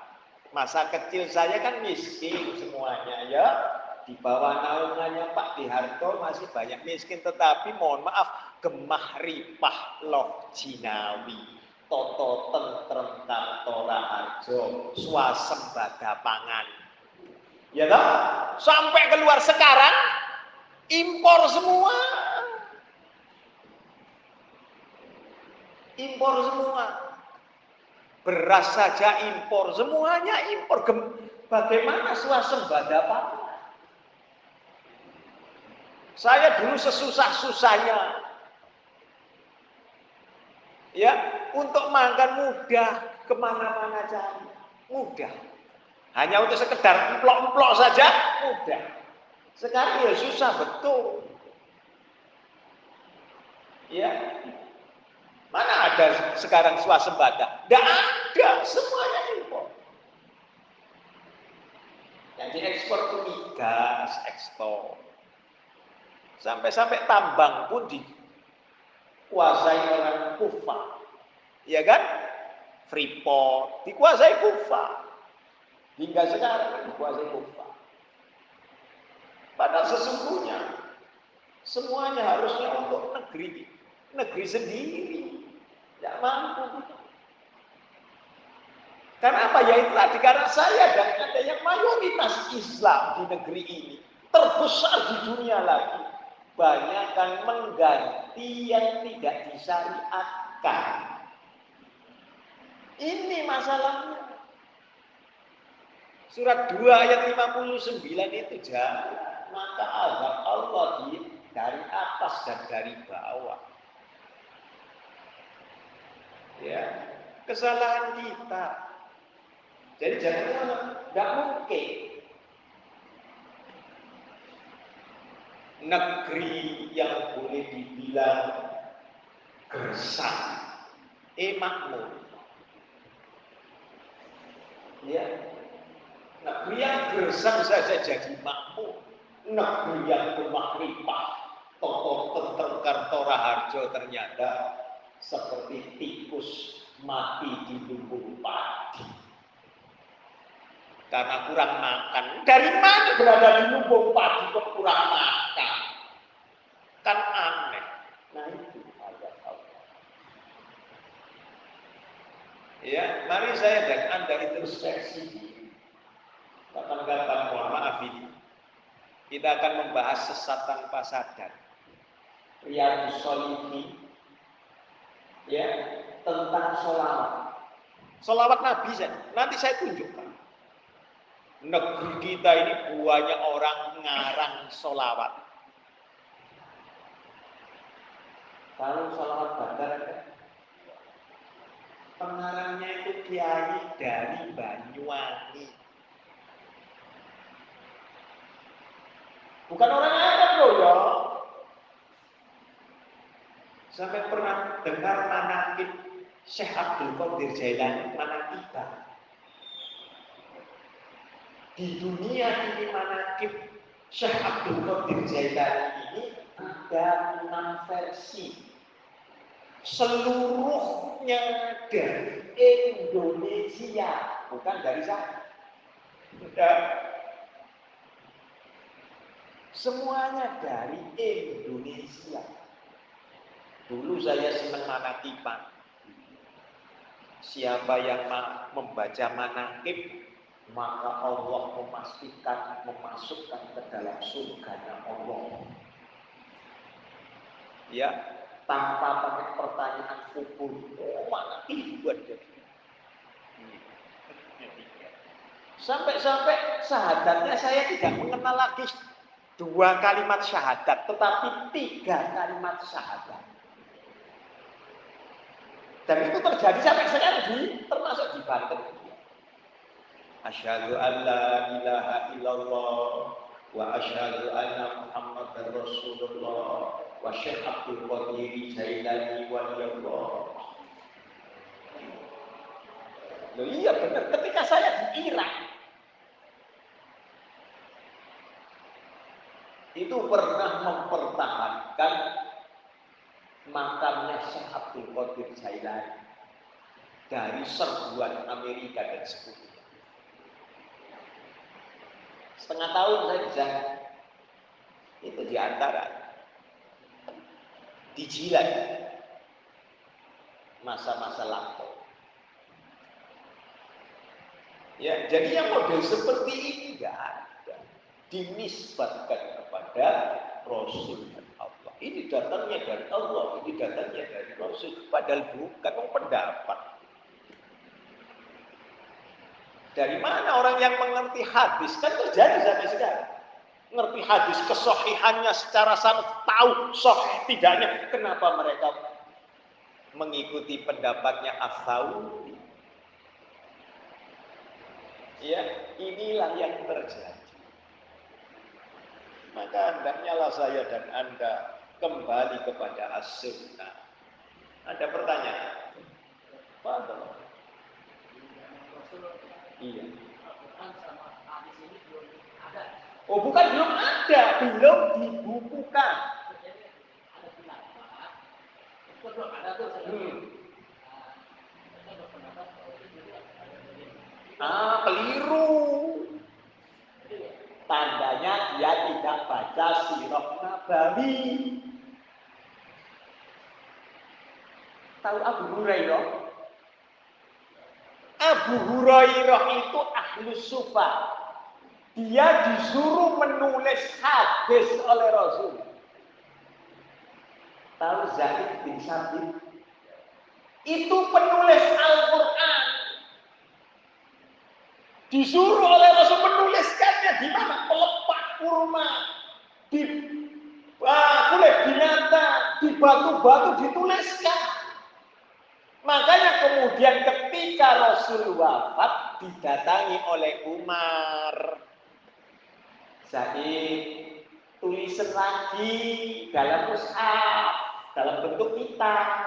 masa kecil saya kan miskin semuanya ya. Di bawah naungannya Pak Diharto masih banyak miskin, tetapi mohon maaf, gemah ripah loh jinawi, toto tentrem kartora harjo, swasembada pangan. Ya toh? Sampai keluar sekarang impor semua. Impor semua. Beras saja impor, semuanya impor. Bagaimana swasembada pangan? Saya dulu sesusah-susahnya, ya, untuk makan mudah, kemana-mana cari, mudah. Hanya untuk sekedar emplok-emplok saja, mudah. Sekarang ya susah betul. Ya, mana ada sekarang swasembada? Tidak ada, semuanya impor. Yang diekspor itu migas, ekspor. Sampai-sampai tambang pun dikuasai orang Kufa, ya kan? Freeport dikuasai Kufa, hingga sekarang dikuasai Kufa. Padahal sesungguhnya semuanya harusnya untuk negeri sendiri, tidak mampu. Karena apa? Ya itu tadi, karena saya dan ada yang mayoritas Islam di negeri ini terbesar di dunia lagi. Banyak kan mengganti yang tidak disyariatkan. Ini masalahnya. Surat 2 ayat 59 itu jalan. Maka azab Allah dari atas dan dari bawah. Ya, kesalahan kita. Jadi jangan, tidak mungkin negeri yang boleh dibilang gersang, makmur. Ya, negeri yang gersang saja jadi makmur. Negeri yang gemah ripah, toto tentrem kartora harjo ternyata seperti tikus mati di lumbung padi. Karena kurang makan. Dari mana berada di lumbung padi kok kurang makan? Kan aneh. Nah itu azab Allah. Ya, mari saya dan Anda introspeksi diri. Kapan-kapan, mohon maaf ini, kita akan membahas sesat tanpa sadar. Riyadhus Shalihin, ya, tentang sholawat. Sholawat Nabi saja. Nanti saya tunjukkan. Negeri kita ini banyak orang ngarang sholawat. Kalau sholawat Badar ada, pengarangnya itu kiai dari Banyuwangi. Bukan orang Arab loh ya. Sampai pernah dengar manaqib Syekh Abdul Qadir Jailani, manaqibah. Di dunia ini manaqib Syekh Abdul Qadir Jailani ini ada 6 versi. Seluruhnya dari Indonesia, bukan dari sana. Semuanya dari Indonesia. Dulu saya senang manaqiban. Siapa yang membaca manaqib maka Allah memastikan memasukkan ke dalam surganya Allah. Ya, tanpa pakai pertanyaan kubur. Oh, mana buat dia. Sampai-sampai syahadatnya saya tidak mengenal lagi 2 kalimat syahadat, tetapi 3 kalimat syahadat. Dan itu terjadi sampai sekarang termasuk di Banten. Asyhadu an la ilaha illallah wa asyhadu anna Muhammadar Rasulullah wa Syekh Abdul Qadir Jailani waliyullah. Loh iya benar, ketika saya di Irak itu pernah mempertahankan makamnya Syekh Abdul Qadir Jailani dari serbuan Amerika dan sekutunya. Setengah tahun saya di sana. Itu diantara dijilat masa-masa lampau. Ya, jadi yang model seperti ini enggak ada. Dinisbatkan kepada Rasul Allah. Ini datangnya dari Allah, ini datangnya dari Rasul. Padahal bukan pendapat. Dari mana orang yang mengerti hadis? Kan terjadi sampai sekarang. Ngerti hadis kesohihannya secara sanad, tahu sahih tidaknya. Kenapa mereka mengikuti pendapatnya As-Sauri? Ya, inilah yang terjadi. Maka hendaknya lah saya dan Anda kembali kepada As-Sunnah. Ada pertanyaan? Apa? Iya. Oh, bukan belum ada, belum dibukukan. Keliru. Tandanya dia tidak baca Sirah Nabawi. Tahu Abu Hurairah? Abu Hurairah itu ahlus sufah. Dia disuruh menulis hadis oleh Rasul. Tahu Zaid bin Sabit? Itu penulis Al-Quran. Disuruh oleh Rasul menuliskannya di mana? Pelepah kurma, di kulit binatang, di batu-batu dituliskan. Makanya kemudian ketika Rasul wafat didatangi oleh Umar. Zaid, tulisan lagi dalam mushaf, dalam bentuk kitab.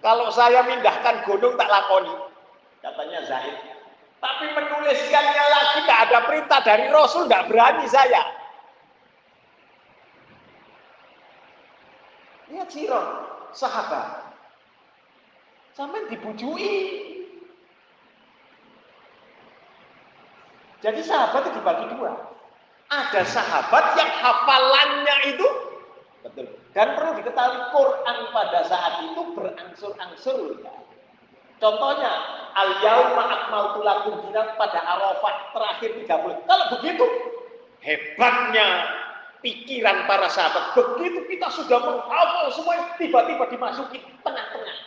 Kalau saya mindahkan gunung tak lakoni, katanya Zaid. Tapi menuliskannya lagi tidak ada perintah dari Rasul, tidak berani saya. Lihat sirah sahabat. Sampai dibujui. Jadi sahabat itu dibagi 2. Ada sahabat yang hafalannya itu betul. Dan perlu diketahui Quran pada saat itu berangsur-angsur. Contohnya, al-yauma akmaltu lakum dinakum pada Arafah terakhir 30. Kalau begitu, hebatnya pikiran para sahabat. Begitu kita sudah menghafal semua, tiba-tiba dimasuki tengah-tengah.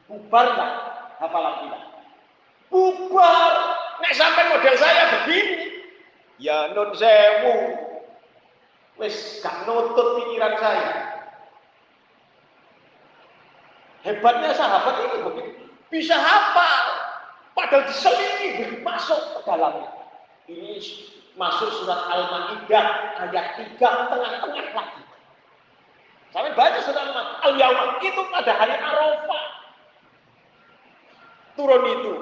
Bubar enggak hafalan kita? Bubar. Nek sampai model saya begini, ya nun sewu. Wis gak nutut pikiran saya. Hebatnya sahabat itu begitu. Bisa hafal, padahal diselingi masuk ke dalamnya. Ini masuk surat Al-Maidah ayat 3 tengah-tengah lagi. Sampai baca surat Al-Yaumah itu pada hari Arafah. Turun itu.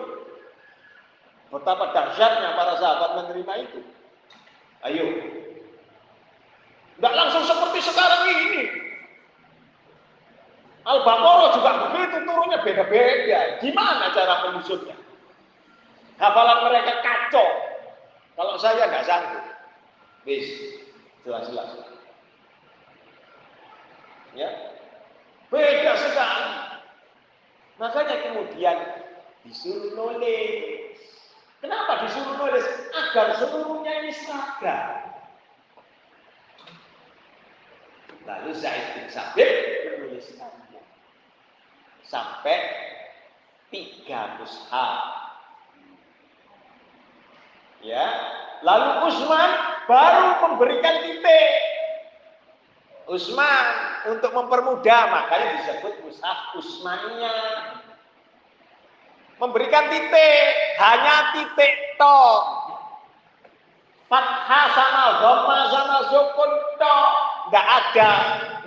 Betapa dahsyatnya para sahabat menerima itu. Ayo. Enggak langsung seperti sekarang ini. Al-Baqarah juga begitu, turunnya beda-beda. Gimana cara menyusunnya? Hafalan mereka kacau. Kalau saya nggak sanggup. Wis, jelas-jelas. Ya, beda sekali. Makanya kemudian disuruh nulis. Kenapa disuruh nulis? Agar seluruhnya ini seragam. Lalu Zaid bin Sabit menuliskannya sampai 3 mushaf. Ya, lalu Utsman baru memberikan titik. Utsman untuk mempermudah, makanya disebut mushaf Utsmaniyah. Memberikan titik, hanya titik tok. Fathah sama dhamma sama sukun tok, enggak ada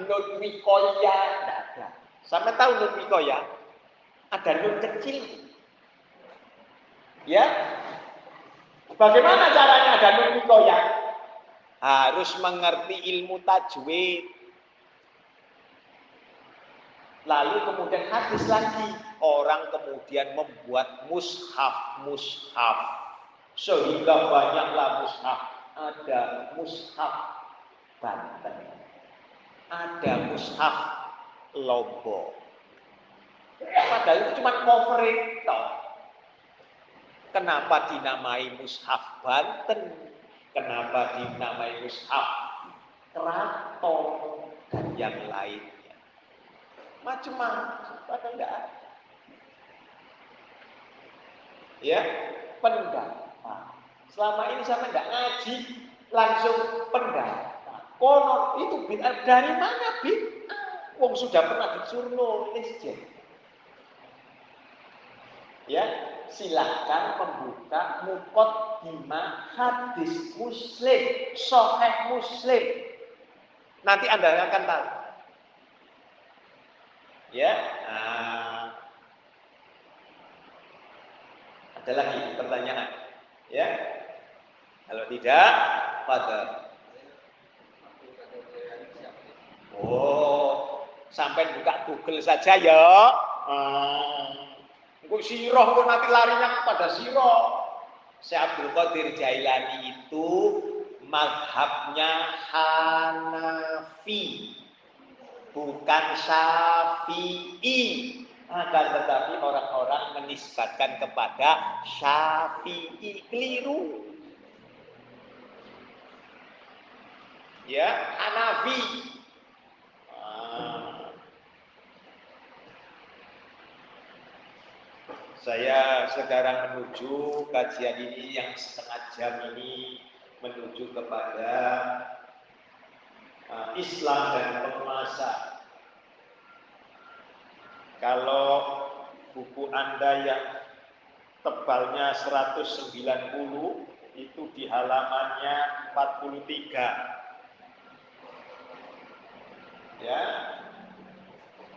nun wikoya, enggak ada. Sampai tahu nun wikoya? Ada nun kecil. Ya. Bagaimana caranya ada nun wikoya? Harus mengerti ilmu tajwid. Lalu kemudian hadis lagi, orang kemudian membuat mushaf. Sehingga banyaklah mushaf. Ada mushaf Banten, ada mushaf Lombok. Padahal itu cuma covering toh. Kenapa dinamai mushaf Banten? Kenapa dinamai mushaf Keraton dan yang lainnya? Macam-macam, padahal enggak ada. Ya, pendapat. Selama ini saya enggak ngaji, langsung pendapat. Konon itu bid'ah. Dari mana bid'ah? Wong sudah pernah disuruh nulis, ya, silahkan membuka muqaddimah hadis Muslim, Sahih Muslim. Nanti Anda akan tahu. Ya, ada lagi pertanyaan, ya? Kalau tidak, pada. Oh, sampai buka Google saja ya. Kok siroh kok nanti larinya kepada siroh. Syekh Abdul Qadir Jailani itu mazhabnya Hanafi, bukan Syafi'i. Akan tetapi orang-orang menisbatkan kepada Syafi'i, keliru. Ya, Hanafi. Saya sekarang menuju kajian ini yang setengah jam ini menuju kepada Islam dan penguasa. Kalau buku Anda yang tebalnya 190 itu di halamannya 43. Ya.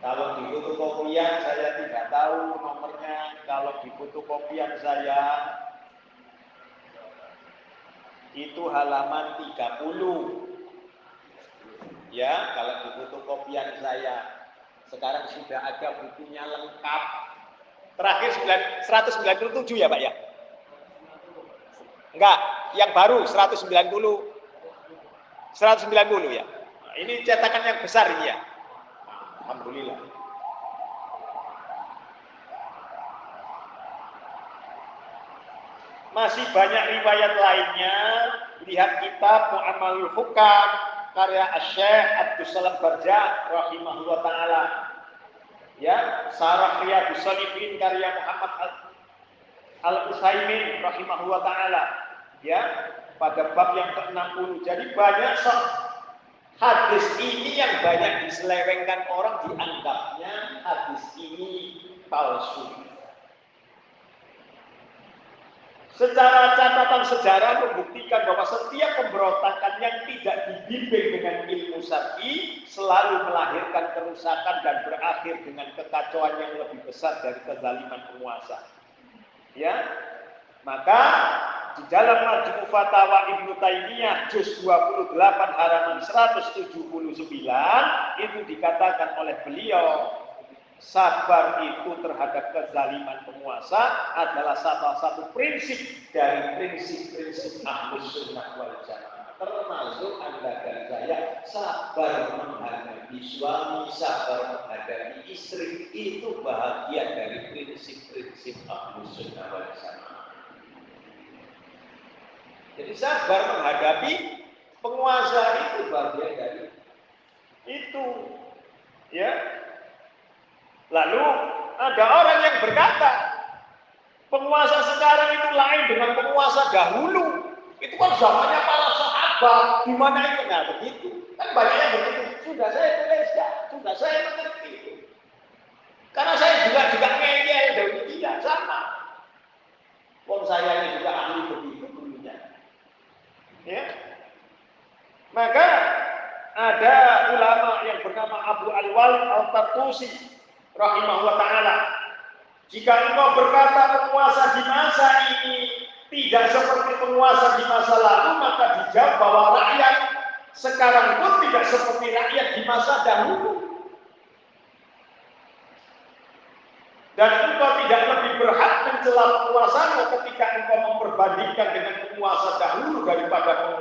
Kalau di fotokopian saya tidak tahu nomornya. Kalau di fotokopian saya itu halaman 30. Ya, kalau di fotokopian saya. Sekarang sudah ada bukunya lengkap. Terakhir 197 ya Pak ya? Enggak, yang baru 190. 190 ya. Nah, ini cetakan yang besar ini ya. Alhamdulillah. Masih banyak riwayat lainnya. Lihat kitab Mu'amalul Hukam karya Syekh Abdus Salam Barja rahimahullah taala. Ya, Sarah Riyadhus Shalihin karya Muhammad Al-Utsaimin rahimahullah taala. Ya, pada bab yang ke-60. Jadi banyak hadis ini yang banyak diselewengkan orang, dianggapnya hadis ini palsu. Secara catatan sejarah membuktikan bahwa setiap pemberontakan yang tidak dibimbing dengan ilmu syar'i selalu melahirkan kerusakan dan berakhir dengan kekacauan yang lebih besar dari kezaliman penguasa. Ya, maka di dalam Majmu' Fatawa Ibnu Taimiyah juz 28 halaman 179 itu dikatakan oleh beliau, sabar itu terhadap kezaliman penguasa adalah salah satu prinsip dari prinsip-prinsip Ahlus Sunnah wal Jamaah. Termasuk Anda dan saya sabar menghadapi suami, sabar menghadapi istri, itu bahagian dari prinsip-prinsip Ahlus Sunnah wal Jamaah. Jadi sabar menghadapi penguasa itu bagian dari itu. Ya. Lalu ada orang yang berkata, penguasa sekarang itu lain dengan penguasa dahulu. Itu kan zamannya para sahabat, di mana itu nggak begitu. Kan banyak yang begitu. Sudah saya tulis ya, sudah saya mengerti. Karena saya juga ngeyel dari dia sama. Wong saya ini juga ahli begitu dulunya. Ya. Maka ada ulama yang bernama Abu Al-Walid Al-Tartusi rahimahullah ta'ala. Jika engkau berkata penguasa di masa ini tidak seperti penguasa di masa lalu, maka dijawab bahwa rakyat sekarang pun tidak seperti rakyat di masa dahulu. Dan engkau tidak lebih berhak mencela penguasamu ketika engkau memperbandingkan dengan penguasa dahulu daripada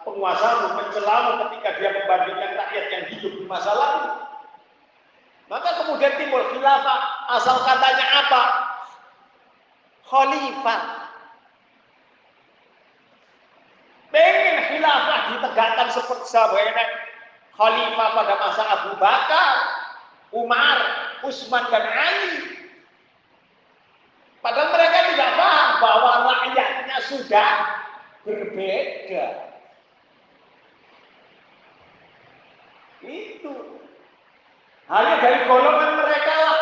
penguasamu mencelamu ketika dia membandingkan rakyat yang hidup di masa lalu. Maka kemudian timbul khilafah, asal katanya apa? Khalifah. Pengen khilafah ditegakkan seperti sahabatnya khalifah pada masa Abu Bakar, Umar, Utsman dan Ali. Padahal mereka tidak paham bahwa rakyatnya sudah berbeda. Itu hanya dari golongan mereka lah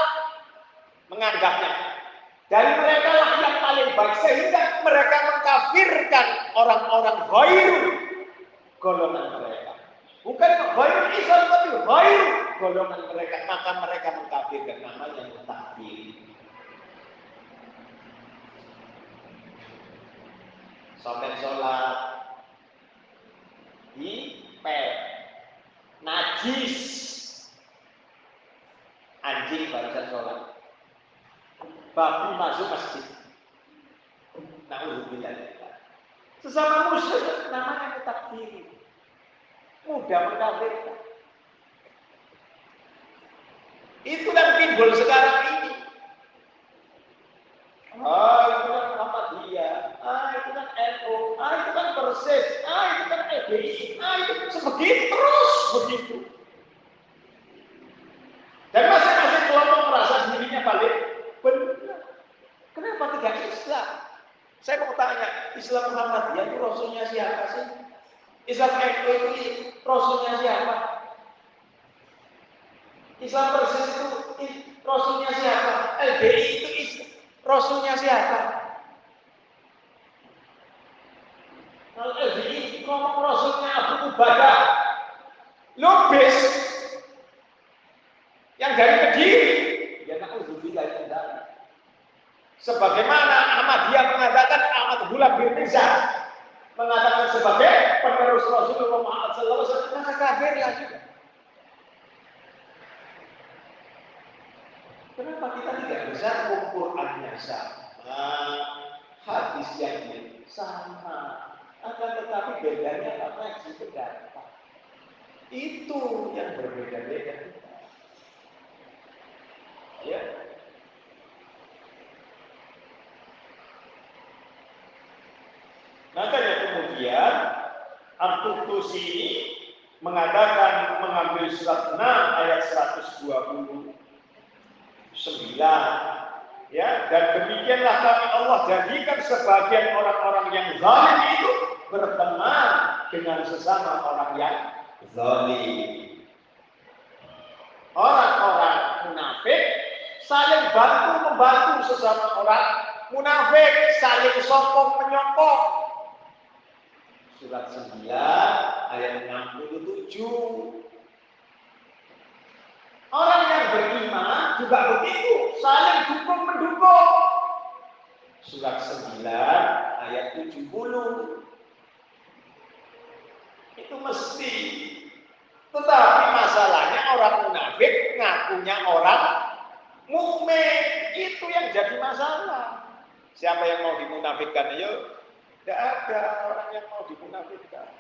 menganggapnya. Dari mereka lah yang paling baik sehingga mereka mengkafirkan orang-orang ghairu golongan mereka. Bukan ghairu Islam tapi ghairu golongan mereka, maka mereka mengkafirkan, namanya takfir. Sampai sholat di najis, anjing barisan sholat, babi masuk masjid, na'udzubillah. Sesama musyrik namanya takfir, mudah mengkafirkan. Itu yang timbul sekarang ini. Itu kan Muhammadiyah, itu kan NU, itu kan Persis, itu kan FPI, itu kan sebegitu terus begitu. Dan masing-masing kelompok merasa dirinya paling benar. Kenapa tidak Islam? Saya mau tanya, Islam Muhammadiyah itu rasulnya siapa sih? Islam NU itu rasulnya siapa? Islam Persis itu rasulnya siapa? LBI itu rasulnya siapa? Kalau LBI ngomong rasulnya Abu Ubadah, Lubis yang dari Kediri, ya na'udzubillah min dzalik. Sebagaimana Ahmadiyah mengatakan Ahmad Ghulam bin Rizal mengatakan sebagai penerus Rasulullah Muhammad SAW, maka kafirlah juga. Kenapa kita tidak bisa Qurannya sama, hadis yang sama, akan tetapi bedanya apa sih pendapat? Itu yang berbeda-beda. Ya. Makanya kemudian Al-Qurtusi ini mengatakan mengambil surat 6 ayat 129, ya, dan demikianlah kami Allah jadikan sebagian orang-orang yang zalim itu berteman dengan sesama orang yang zalim. Orang-orang munafik saling bantu-membantu sesama orang munafik, saling sokong-menyokong. Surat 9 ayat 67. Orang yang beriman juga begitu, saling dukung-mendukung. Surat 9 ayat 70. Itu mesti. Tetapi masalahnya orang munafik ngakunya orang mukmin, itu yang jadi masalah. Siapa yang mau dimunafikkan? Ayo, tidak ada orang yang mau dimunafikkan.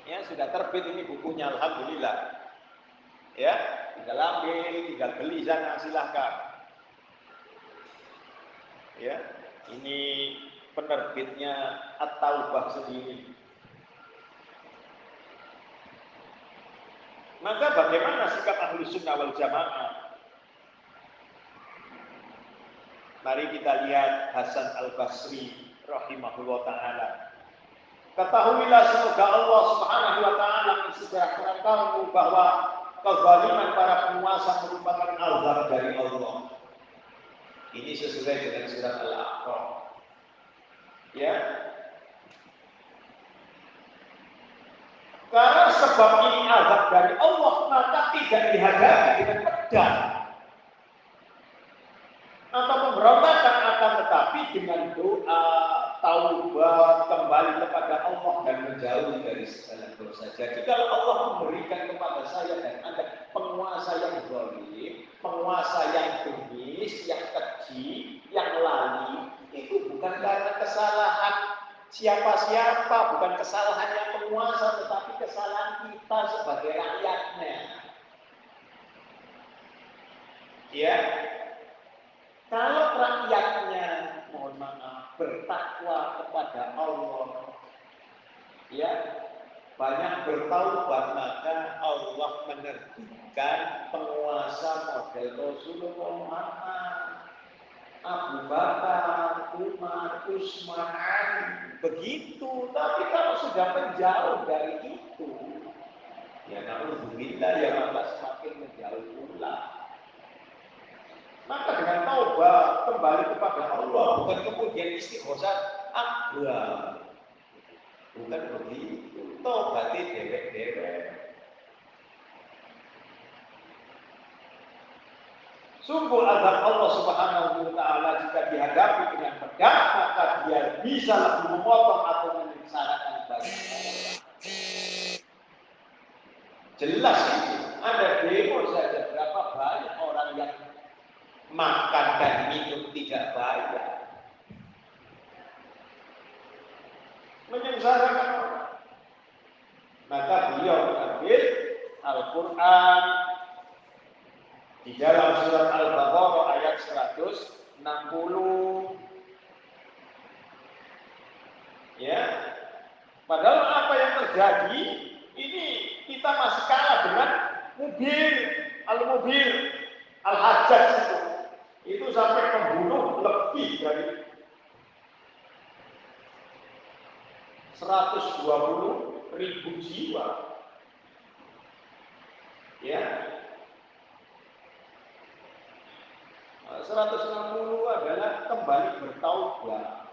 Ya, sudah terbit ini bukunya, alhamdulillah. Ya, tinggal ambil, tinggal beli sana, silahkan. Ya, ini penerbitnya At-Taubah sendiri. Maka bagaimana sikap ahli sunnah wal jamaah? Mari kita lihat Hasan al-Basri rahimahullah ta'ala. Ketahuilah semoga Allah subhanahu wa ta'ala mensejahterakan kamu bahwa kezaliman para penguasa merupakan azab dari Allah. Ini sesuai dengan surat Al-A'raf. Ya. Karena sebab ini azab dari Allah, maka tidak dihadapi dengan pedang atau pemberontakan, akan tetapi dengan doa, taubat, kembali kepada Allah dan menjauh dari segala dosa. Jadi kalau Allah memberikan kepada saya dan Anda penguasa yang zalim, penguasa yang bengis, yang keji, yang lali, itu bukan karena kesalahan siapa-siapa, bukan kesalahannya penguasa, tetapi kesalahan kita sebagai rakyatnya. Ya. Kalau rakyatnya, mohon maaf, bertakwa kepada Allah, ya, banyak bertaubat, maka Allah menerbitkan penguasa model Rasulullah Muhammad, Abu Bakar, Umar, Utsman, Ali, begitu. Tapi kalau sudah menjauh dari itu, ya na'udzubillah, ya maka semakin menjauh pula. Maka dengan taubat kembali kepada Allah, bukan kemudian istighosah akbar. Bukan begitu. Taubatnya dewek-dewek. Sungguh azab Allah subhanahu wa ta'ala jika dihadapi dengan pedang, maka dia bisa lebih memotong atau menyengsarakan bagi Allah. Jelas itu. Ada demo saja berapa banyak orang yang makan dan minum tidak bayar, menyengsarakan orang. Maka beliau mengambil Al-Quran di dalam surat Al-Baqarah ayat 160. Ya, padahal apa yang terjadi ini kita masih kalah dengan Al-Mubir, Al-Hajjaj itu sampai membunuh lebih dari 120.000 jiwa. Ya. 160 adalah kembali bertaubat.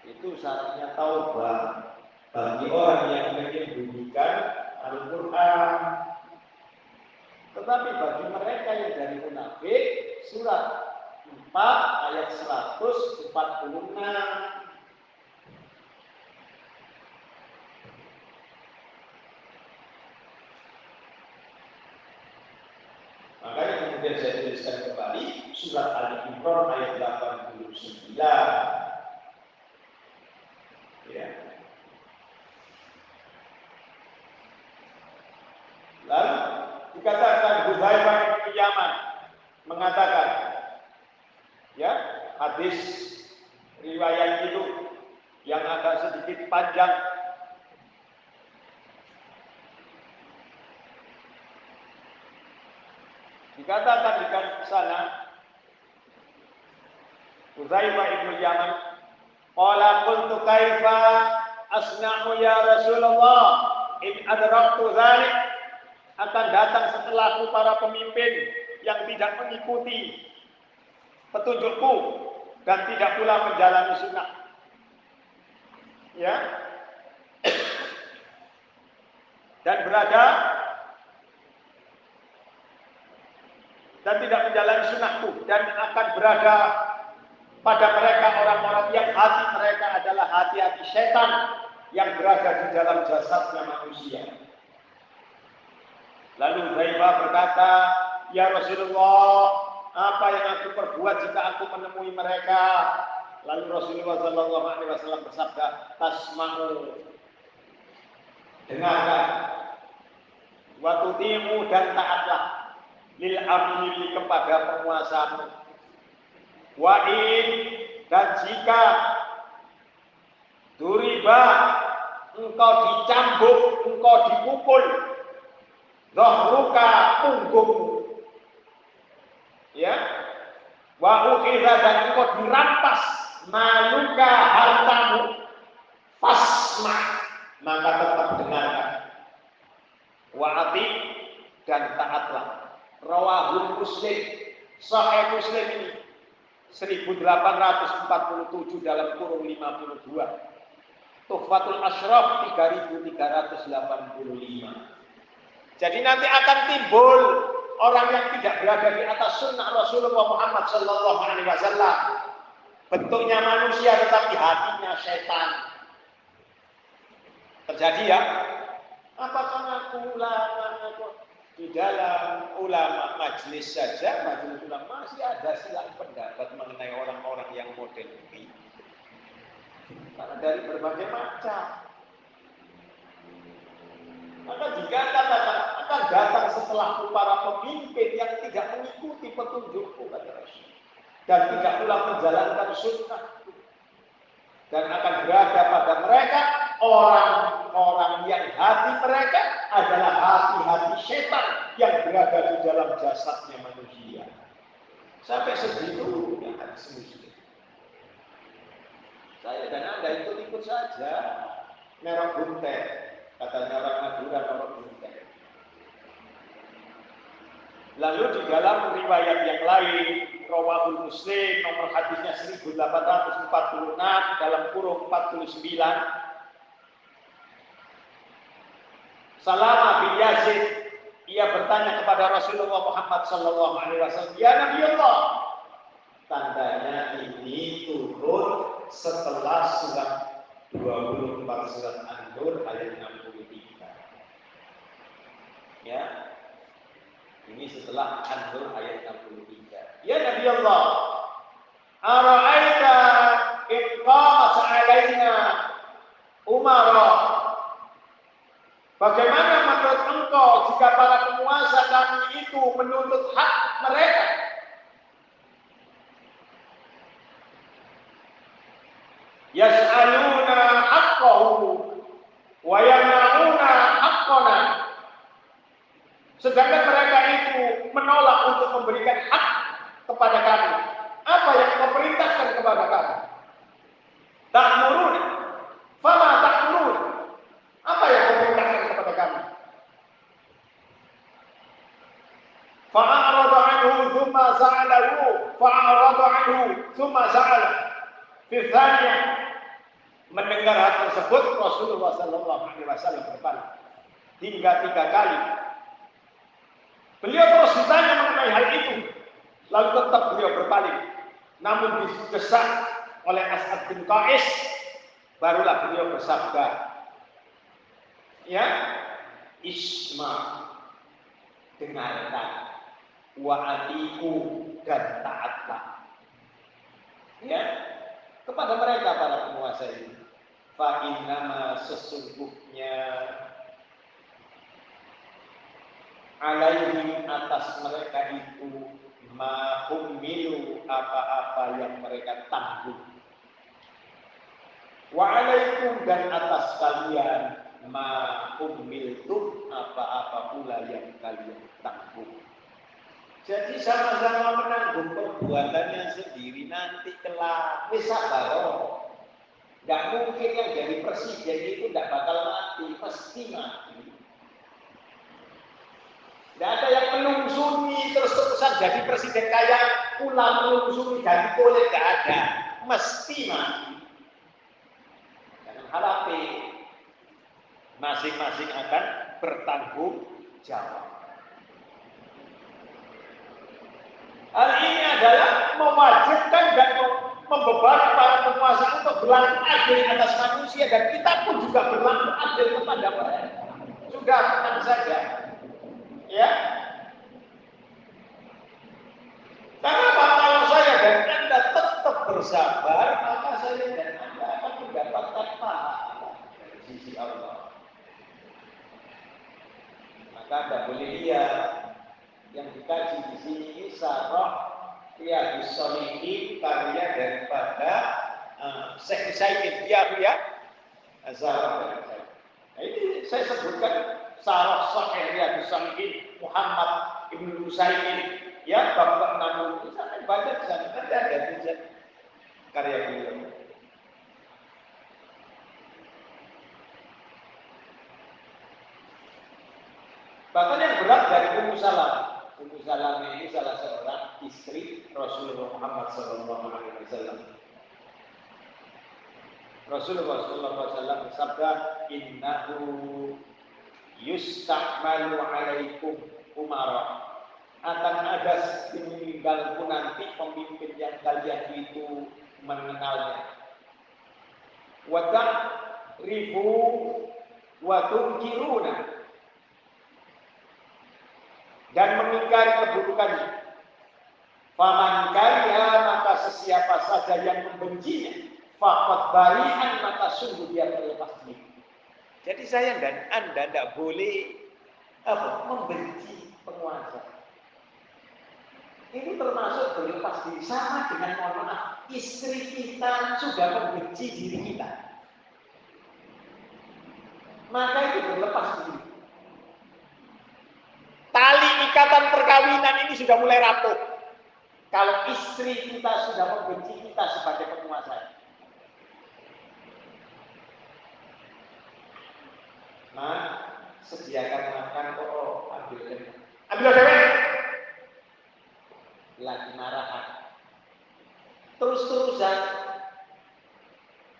Itu syaratnya taubat bagi orang yang menyembunyikan Al-Quran. Tetapi bagi mereka yang dari munafik, surat 4 ayat 146. Makanya kemudian saya tuliskan kembali surat Al-Imran ayat 89. Ya. Lalu dikatakan Hudzaifah bin Yaman mengatakan, ya, hadis riwayat itu yang agak sedikit panjang. Dikatakan di sana Hudzaifah bin Yaman, qala qultu kaifa asna'u ya Rasulullah in adraktu dzalik. Akan datang setelahku para pemimpin yang tidak mengikuti petunjukku dan tidak pula menjalani sunnah. Ya. Dan tidak menjalani sunnahku, dan akan berada pada mereka orang-orang yang hati mereka adalah hati-hati setan yang berada di dalam jasadnya manusia. Lalu Hudzaifah berkata, ya Rasulullah, apa yang aku perbuat jika aku menemui mereka? Lalu Rasulullah Shallallahu Alaihi Wasallam bersabda, tasma'u, dengarkan, wa tuti'u, dan taatlah, lil amiri, kepada penguasamu, wa in, dan jika duriba, engkau dicambuk, engkau dipukul, dhahruka, punggungmu, ya, wa ukhidha, dan engkau dirampas, maluka, hartamu, fasma, maka tetap dengarkan, wa ati, dan taatlah. Rawahul Muslim, Sahih Muslim ini 1847 dalam kurung 52. Tuhfatul Ashraf 3385. Jadi nanti akan timbul orang yang tidak berada di atas sunnah Rasulullah Muhammad Sallallahu Alaihi Wasallam. Bentuknya manusia tetapi hatinya setan. Terjadi ya? Apakah ulama di dalam ulama majelis saja, majelis ulama masih ada silang pendapat mengenai orang-orang yang model ini? Karena dari berbagai macam. Maka jika akan datang setelah para pemimpin yang tidak mengikuti petunjukku, kata Rasul, dan tidak pula menjalankan sunnah, dan akan berada pada mereka orang-orang yang hati mereka adalah hati-hati setan yang berada di dalam jasadnya manusia. Sampai segitu ya hadis Muslim. Saya dan Anda ikut-ikut saja merah buntet, katanya orang Madura merah buntet. Lalu di dalam riwayat yang lain, Rawahul Muslim nomor hadisnya 1846 dalam kurung 49, Salama bin Yazid, ia bertanya kepada Rasulullah Muhammad Sallallahu Alaihi Wasallam, ya Nabi Allah, tandanya ini turun setelah surat 24 surat An-Nur ayat 63. Ya, ini setelah An-Nur ayat 63. Ya Nabi Allah, ara'aita in qamat alaina umara, bagaimana menurut engkau jika para penguasa kami itu menuntut hak mereka? Yas'aluna haqqahu wa yamna'una haqqana. Sedangkan mereka itu menolak untuk memberikan hak kepada kami. Apa yang kau perintahkan kepada kami? Ta'muruna, fama ta'muruna. Apa yang kau perintahkan kepada kami? Fa'arada anhu thumma za'alahu, fa'arada anhu thumma za'ala. Fithaniyah, mendengar hal tersebut Rasulullah Sallallahu Alaihi Wasallam berpaling hingga 3 kali. Beliau terus ditanya mengenai hal itu, lalu tetap beliau berpaling. Namun didesak oleh As'ad bin Qais, barulah beliau bersabda, ya, isma, dengarkan, wa atiku, dan taatlah. Ya, kepada mereka para penguasa ini. Fa innama, sesungguhnya, alaihim, atas mereka itu, ma hummilu, apa-apa yang mereka tanggung. Wa alaikum, dan atas kalian, ma hummiltum, apa-apa pula yang kalian tanggung. Jadi sama-sama menanggung perbuatannya sendiri, nanti kelak bisa baru. Tidak mungkin yang jadi presiden itu tidak bakal mati, pasti mati. Tidak ada yang menungsuni terus-terusan jadi presiden kayak pulang menungsuni jadi boleh, tidak ada, mesti mati. Jangan harap masing-masing akan bertanggung jawab. Hal ini adalah mewajibkan dan membebani para penguasa untuk berlaku adil atas manusia, dan kita pun juga berlaku adil kepada mereka. Sudah tenang saja, ya. Karena kalau saya dan Anda tetap bersabar, maka saya dan Anda akan mendapatkan pahala dari sisi Allah. Maka Anda boleh lihat yang dikaji di sini ini Syarah Riyadhus Shalihin, karya daripada Syekh Utsaimin, ya. Azhar. Nah, ini saya sebutkan Syarah Sahih Riyadhus Shalihin Muhammad Ibnu Utsaimin, ya, bab 60 itu sampai baca di sana, nanti ada tulisan karya beliau. Bahkan yang berat dari Ummu Salam. Ummu Salam ini salah seorang istri Rasulullah Muhammad SAW. Rasulullah SAW bersabda, innahu yusta'malu alaikum umara. Akan ada meninggalku nanti pemimpin yang kalian itu mengenalnya. Wa ta'rifu wa tunkiruna, dan mengingkari keburukannya. Faman kariha, maka sesiapa saja yang membencinya, faqad bari'an, maka sungguh dia terlepas diri. Jadi saya dan Anda tidak boleh membenci penguasa. Ini termasuk berlepas diri, sama dengan, mohon maaf, istri kita sudah membenci diri kita, maka itu berlepas diri. Tali ikatan perkawinan ini sudah mulai rapuh kalau istri kita sudah membenci kita sebagai penguasa. Nah, sediakan makan, ambil dewe, lagi marahan, terus-terusan,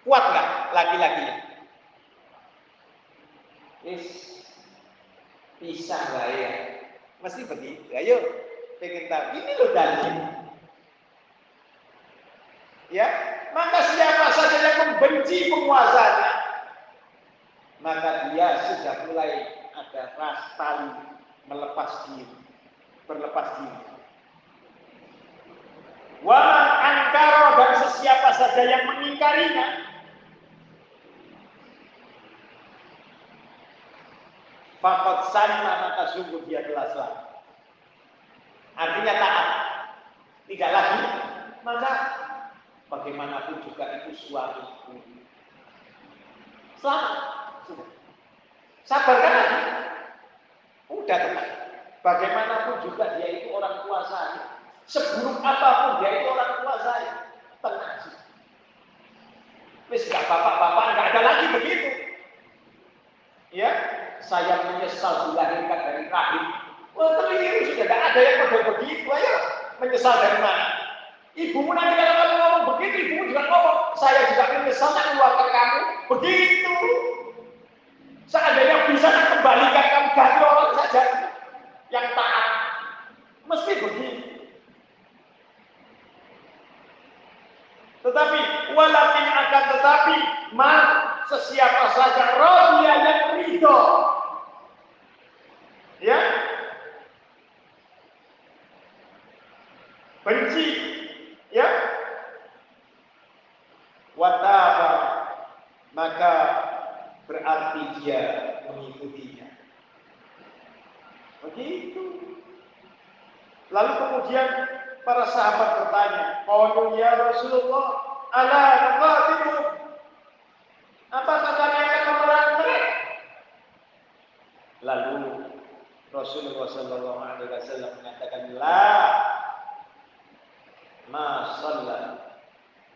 kuat nggak laki-lakinya? Bisa nggak ya? Mesti begitu. Ayo, pengen tahu. Ini loh dalil. Ya, maka siapa saja yang membenci penguasanya, maka dia sudah mulai ada ras tali melepas diri, berlepas diri. Wa man ankara, dan sesiapa saja yang mengingkarinya, faqad salima, maka sungguh dia telah selamat. Artinya taat, tidak lagi. Maka bagaimanapun juga itu suamiku, selamat. Sudah. Sabarkan lagi. Udah tenang. Bagaimanapun juga dia itu orang tua saya. Seburuk apapun dia itu orang tua saya. Tenang sih. Wis gak bapak-bapak, nggak ada lagi begitu. Ya, saya menyesal dilahirkan dari rahim. Wah, keliru sudah, tidak ada yang model begitu. Ayo, menyesal dari mana? Ibumu nanti kalau kamu ngomong begitu, ibumu juga ngomong, saya juga menyesal mengeluarkan kamu. Begitu. Seandainya bisa kembalikan kamu ganti orang saja yang taat, mesti begitu. Tetapi walakin akan tetapi sesiapa saja radiya, yang ridho, ya, benci, ya, wataba, maka berarti dia mengikutinya. Begitu. Lalu kemudian para sahabat bertanya, qalu ya Rasulullah, ala nuqatilu, apakah kami akan memerangi mereka? Lalu Rasulullah sallallahu alaihi wasallam mengatakan, la ma shalla,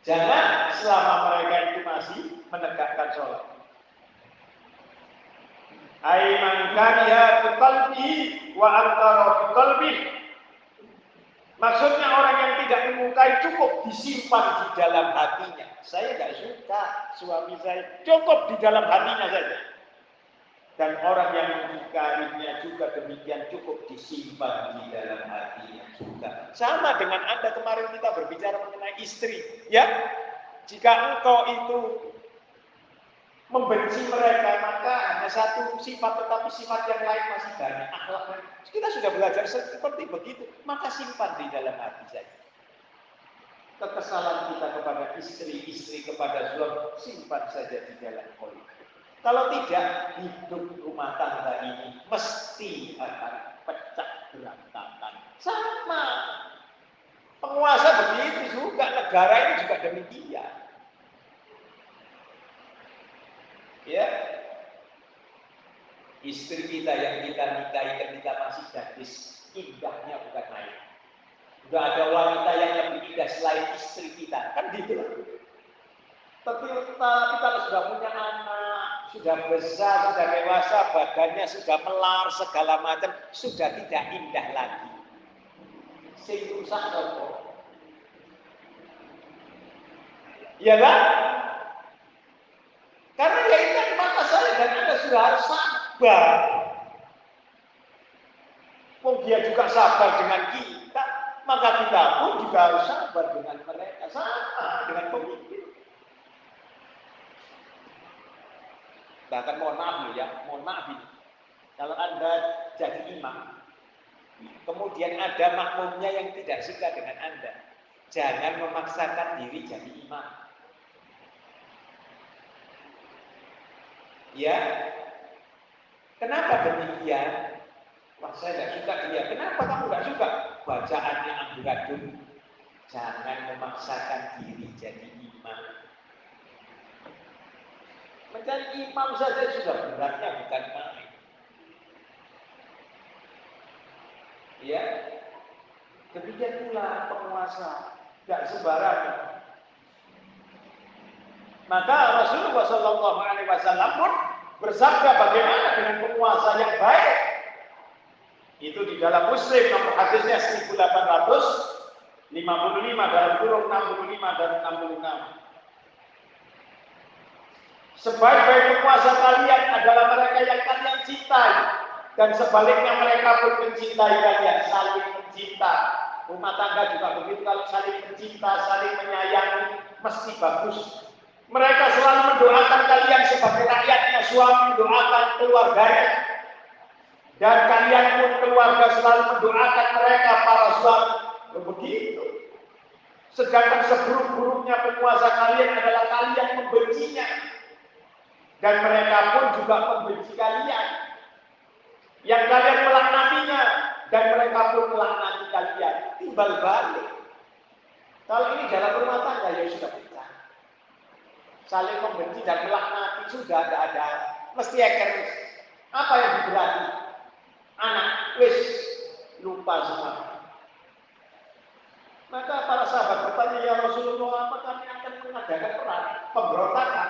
jangan selama mereka itu masih menegakkan sholat. Ai man kariha fi qalbi wa ankara fi qalbi, maksudnya orang yang tidak menyukai cukup disimpan di dalam hatinya. Saya tidak suka suami saya, cukup di dalam hatinya saja. Dan orang yang mengingkarinya juga demikian, cukup disimpan di dalam hatinya juga. Sama dengan Anda kemarin kita berbicara mengenai istri, ya. Jika engkau itu membenci mereka, maka hanya satu sifat, tetapi sifat yang lain masih banyak, akhlaknya. Kita sudah belajar seperti begitu, maka simpan di dalam hati saja. Kekesalan kita kepada istri kepada suami, simpan saja di dalam hati. Kalau tidak, hidup rumah tangga ini mesti akan pecah berantakan. Sama. Penguasa begitu juga, negara ini juga demikian. Ya, istri kita yang kita nikahi ketika masih gadis, indahnya bukan main. Sudah ada wanita yang lebih indah selain istri kita, kan gitu. Tapi kalau sudah punya anak, sudah besar, sudah dewasa, badannya sudah melar, segala macam, sudah tidak indah lagi. Sing rusak apa? Ya kan? Karena ya itu maka saya dan Anda sudah harus sabar. Dia juga sabar dengan kita, maka kita pun juga harus sabar dengan mereka, sama dengan pemimpin. Bahkan mohon maaf ini. Kalau Anda jadi imam, kemudian ada makmumnya yang tidak suka dengan Anda, jangan memaksakan diri jadi imam. Ya, kenapa demikian? Wah, saya tidak suka dia. Kenapa kamu tidak suka? Bacaannya amburadul. Jangan memaksakan diri jadi imam. Menjadi imam saja sudah beratnya bukan main. Ya, demikian pula penguasa, tidak sembarangan. Maka Rasulullah SAW pun bersabda bagaimana dengan penguasa yang baik. Itu di dalam Muslim, nomor hadisnya 1855 dalam kurung 65 dan 66. Sebaik-baik penguasa kalian adalah mereka yang kalian cintai, dan sebaliknya mereka pun mencintai kalian, saling mencinta. Rumah tangga juga begitu, kalau saling mencinta, saling menyayangi, mesti bagus. Mereka selalu mendoakan kalian sebagai rakyatnya, suami mendoakan keluarganya, dan kalian pun keluarga selalu mendoakan mereka, para suami. Begitu. Sedangkan seburuk-buruknya penguasa kalian adalah kalian membencinya. Dan mereka pun juga membenci kalian. Yang kalian melaknatinya, dan mereka pun melaknati kalian. Timbal balik. Kalau ini dalam rumah tangga ya sudah pecah. Saling membenci dan melaknati sudah tidak ada. Mesti akan apa yang diberati? Anak, wis lupa semua. Maka para sahabat bertanya, ya Rasulullah, apa kami akan mengadakan perang pemberontakan?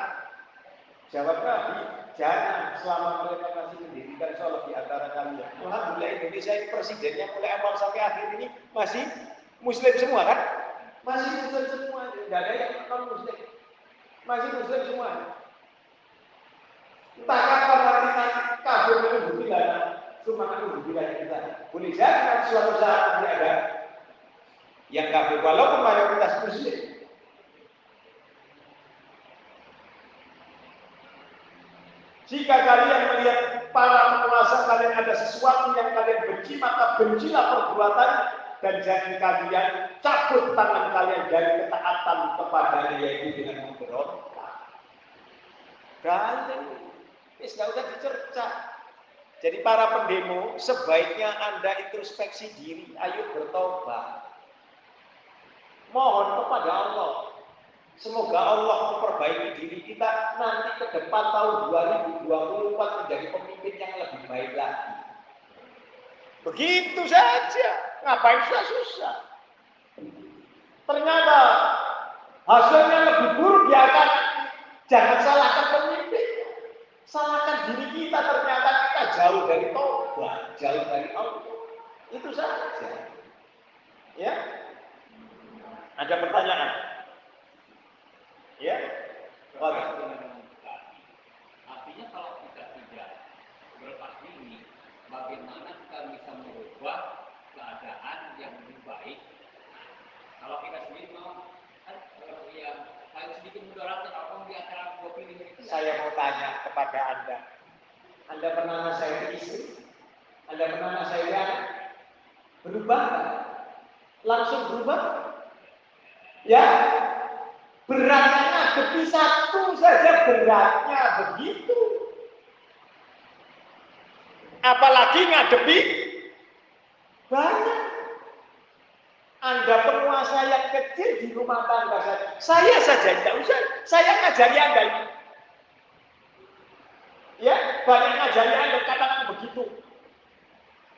Jawab Nabi, jangan selama mereka masih mendirikan sholat di antara kalian. Alhamdulillah Indonesia ini presidennya mulai awal sampai akhir ini masih Muslim semua kan? Masih Muslim semua, tidak ada yang non Muslim. Masih Muslim semua. Entah kapan nanti kafir menunggu pilihan, cuma menunggu pilihan kita. Boleh jadi nanti suatu saat nanti ada yang kafir walaupun mayoritas Muslim. Jika kalian melihat para penguasa kalian ada sesuatu yang kalian benci, maka bencilah perbuatannya, dan jangan kalian cabut tangan kalian dari ketaatan kepadanya, yaitu dengan memberontak. Kalian tidak usah dicerca. Jadi para pendemo, sebaiknya Anda introspeksi diri, ayo bertobat. Mohon kepada Allah. Semoga Allah memperbaiki diri kita nanti ke depan tahun 2024 menjadi pemimpin yang lebih baik lagi. Begitu saja. Ngapain susah-susah? Ternyata hasilnya lebih buruk ya kan? Jangan salahkan pemimpin. Salahkan diri kita, ternyata kita jauh dari taubat, jauh dari Allah. Itu saja. Ya. Ada pertanyaan? Ya, artinya kalau kita tidak berlepas diri, bagaimana kita bisa merubah keadaan yang lebih baik? Kalau kita sendiri mau, kan yang paling sedikit mudarat atau di antara dua pilihan itu. Saya mau tanya kepada Anda. Anda pernah nasihat istri? Anda pernah nasihat anak? Berubah? Langsung berubah? Ya. Beratnya ngadepi satu saja, beratnya begitu. Apalagi ngadepi banyak. Anda penguasa yang kecil di rumah tangga saya saja tidak usah. Saya ngajari Anda ini. Ya, banyak ngajari Anda katakan begitu.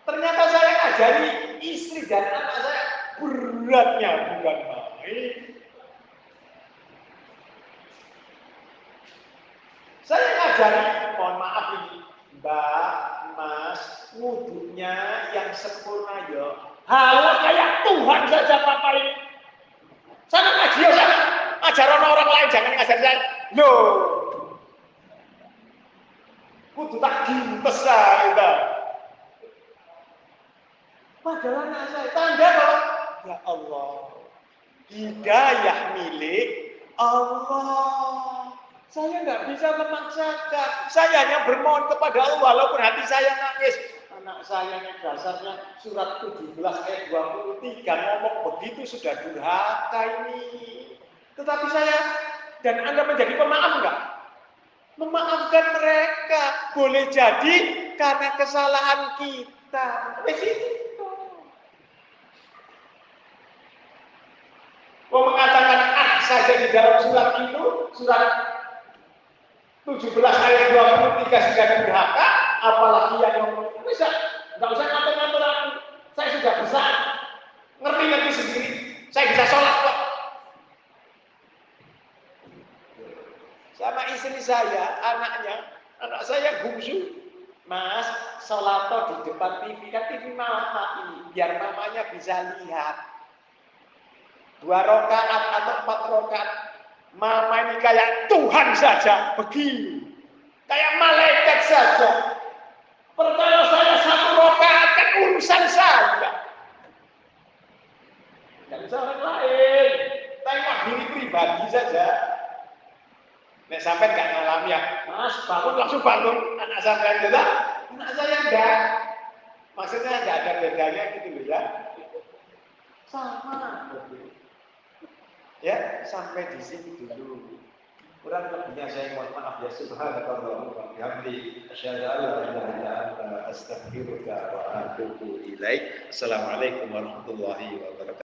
Ternyata saya ngajari istri dan anak saya beratnya bukan main. Saya ngajari, mohon maaf ini, Mbak, Mas, wudhunya yang sempurna ya. Halah kayak Tuhan saja Papa ini. Sana ngaji ya sana. Ajaran orang lain jangan ngajar saya. Loh. Kudu tak gintes saya. Padahal anak saya tanda bahwa ya Allah. Hidayah milik Allah. Saya nggak bisa memaksakan. Saya hanya bermohon kepada Allah walaupun hati saya nangis. Anak saya yang dasarnya surat 17 ayat 23 ngomong begitu sudah durhaka ini. Tetapi saya dan Anda menjadi pemaaf enggak? Memaafkan mereka. Boleh jadi karena kesalahan kita. Begitu. Mau mengatakan saja di dalam surat itu, surat 17 ayat 23 sudah durhaka, apalagi yang ngomong bisa, nggak usah ngatur-ngatur aku. Saya sudah bisa ngerti sendiri. Saya bisa sholat kok. Sama istri saya, anak saya bungsu. Mas, sholat di depan TV, kan TV malah mati, biar mamanya bisa lihat. 2 rakaat atau 4 rakaat. Mama ini kayak Tuhan saja, begini. Kayak malaikat saja. Percaya saya 1 rakaat kan urusan saya. Tidak bisa orang lain. Tengok diri pribadi saja. Nek sampai nggak ngalami ya, Mas bangun langsung bangun. Anak saya juga, anak saya enggak. Maksudnya nggak ada bedanya gitu loh ya. Sama. Ya, sampai di sini dulu. Kurang lebihnya saya mohon maaf ya. Subhanallah wa bihamdi asyhadu an la ilaha illa anta astaghfiruka wa atubu ilaik. Assalamualaikum warahmatullahi wabarakatuh.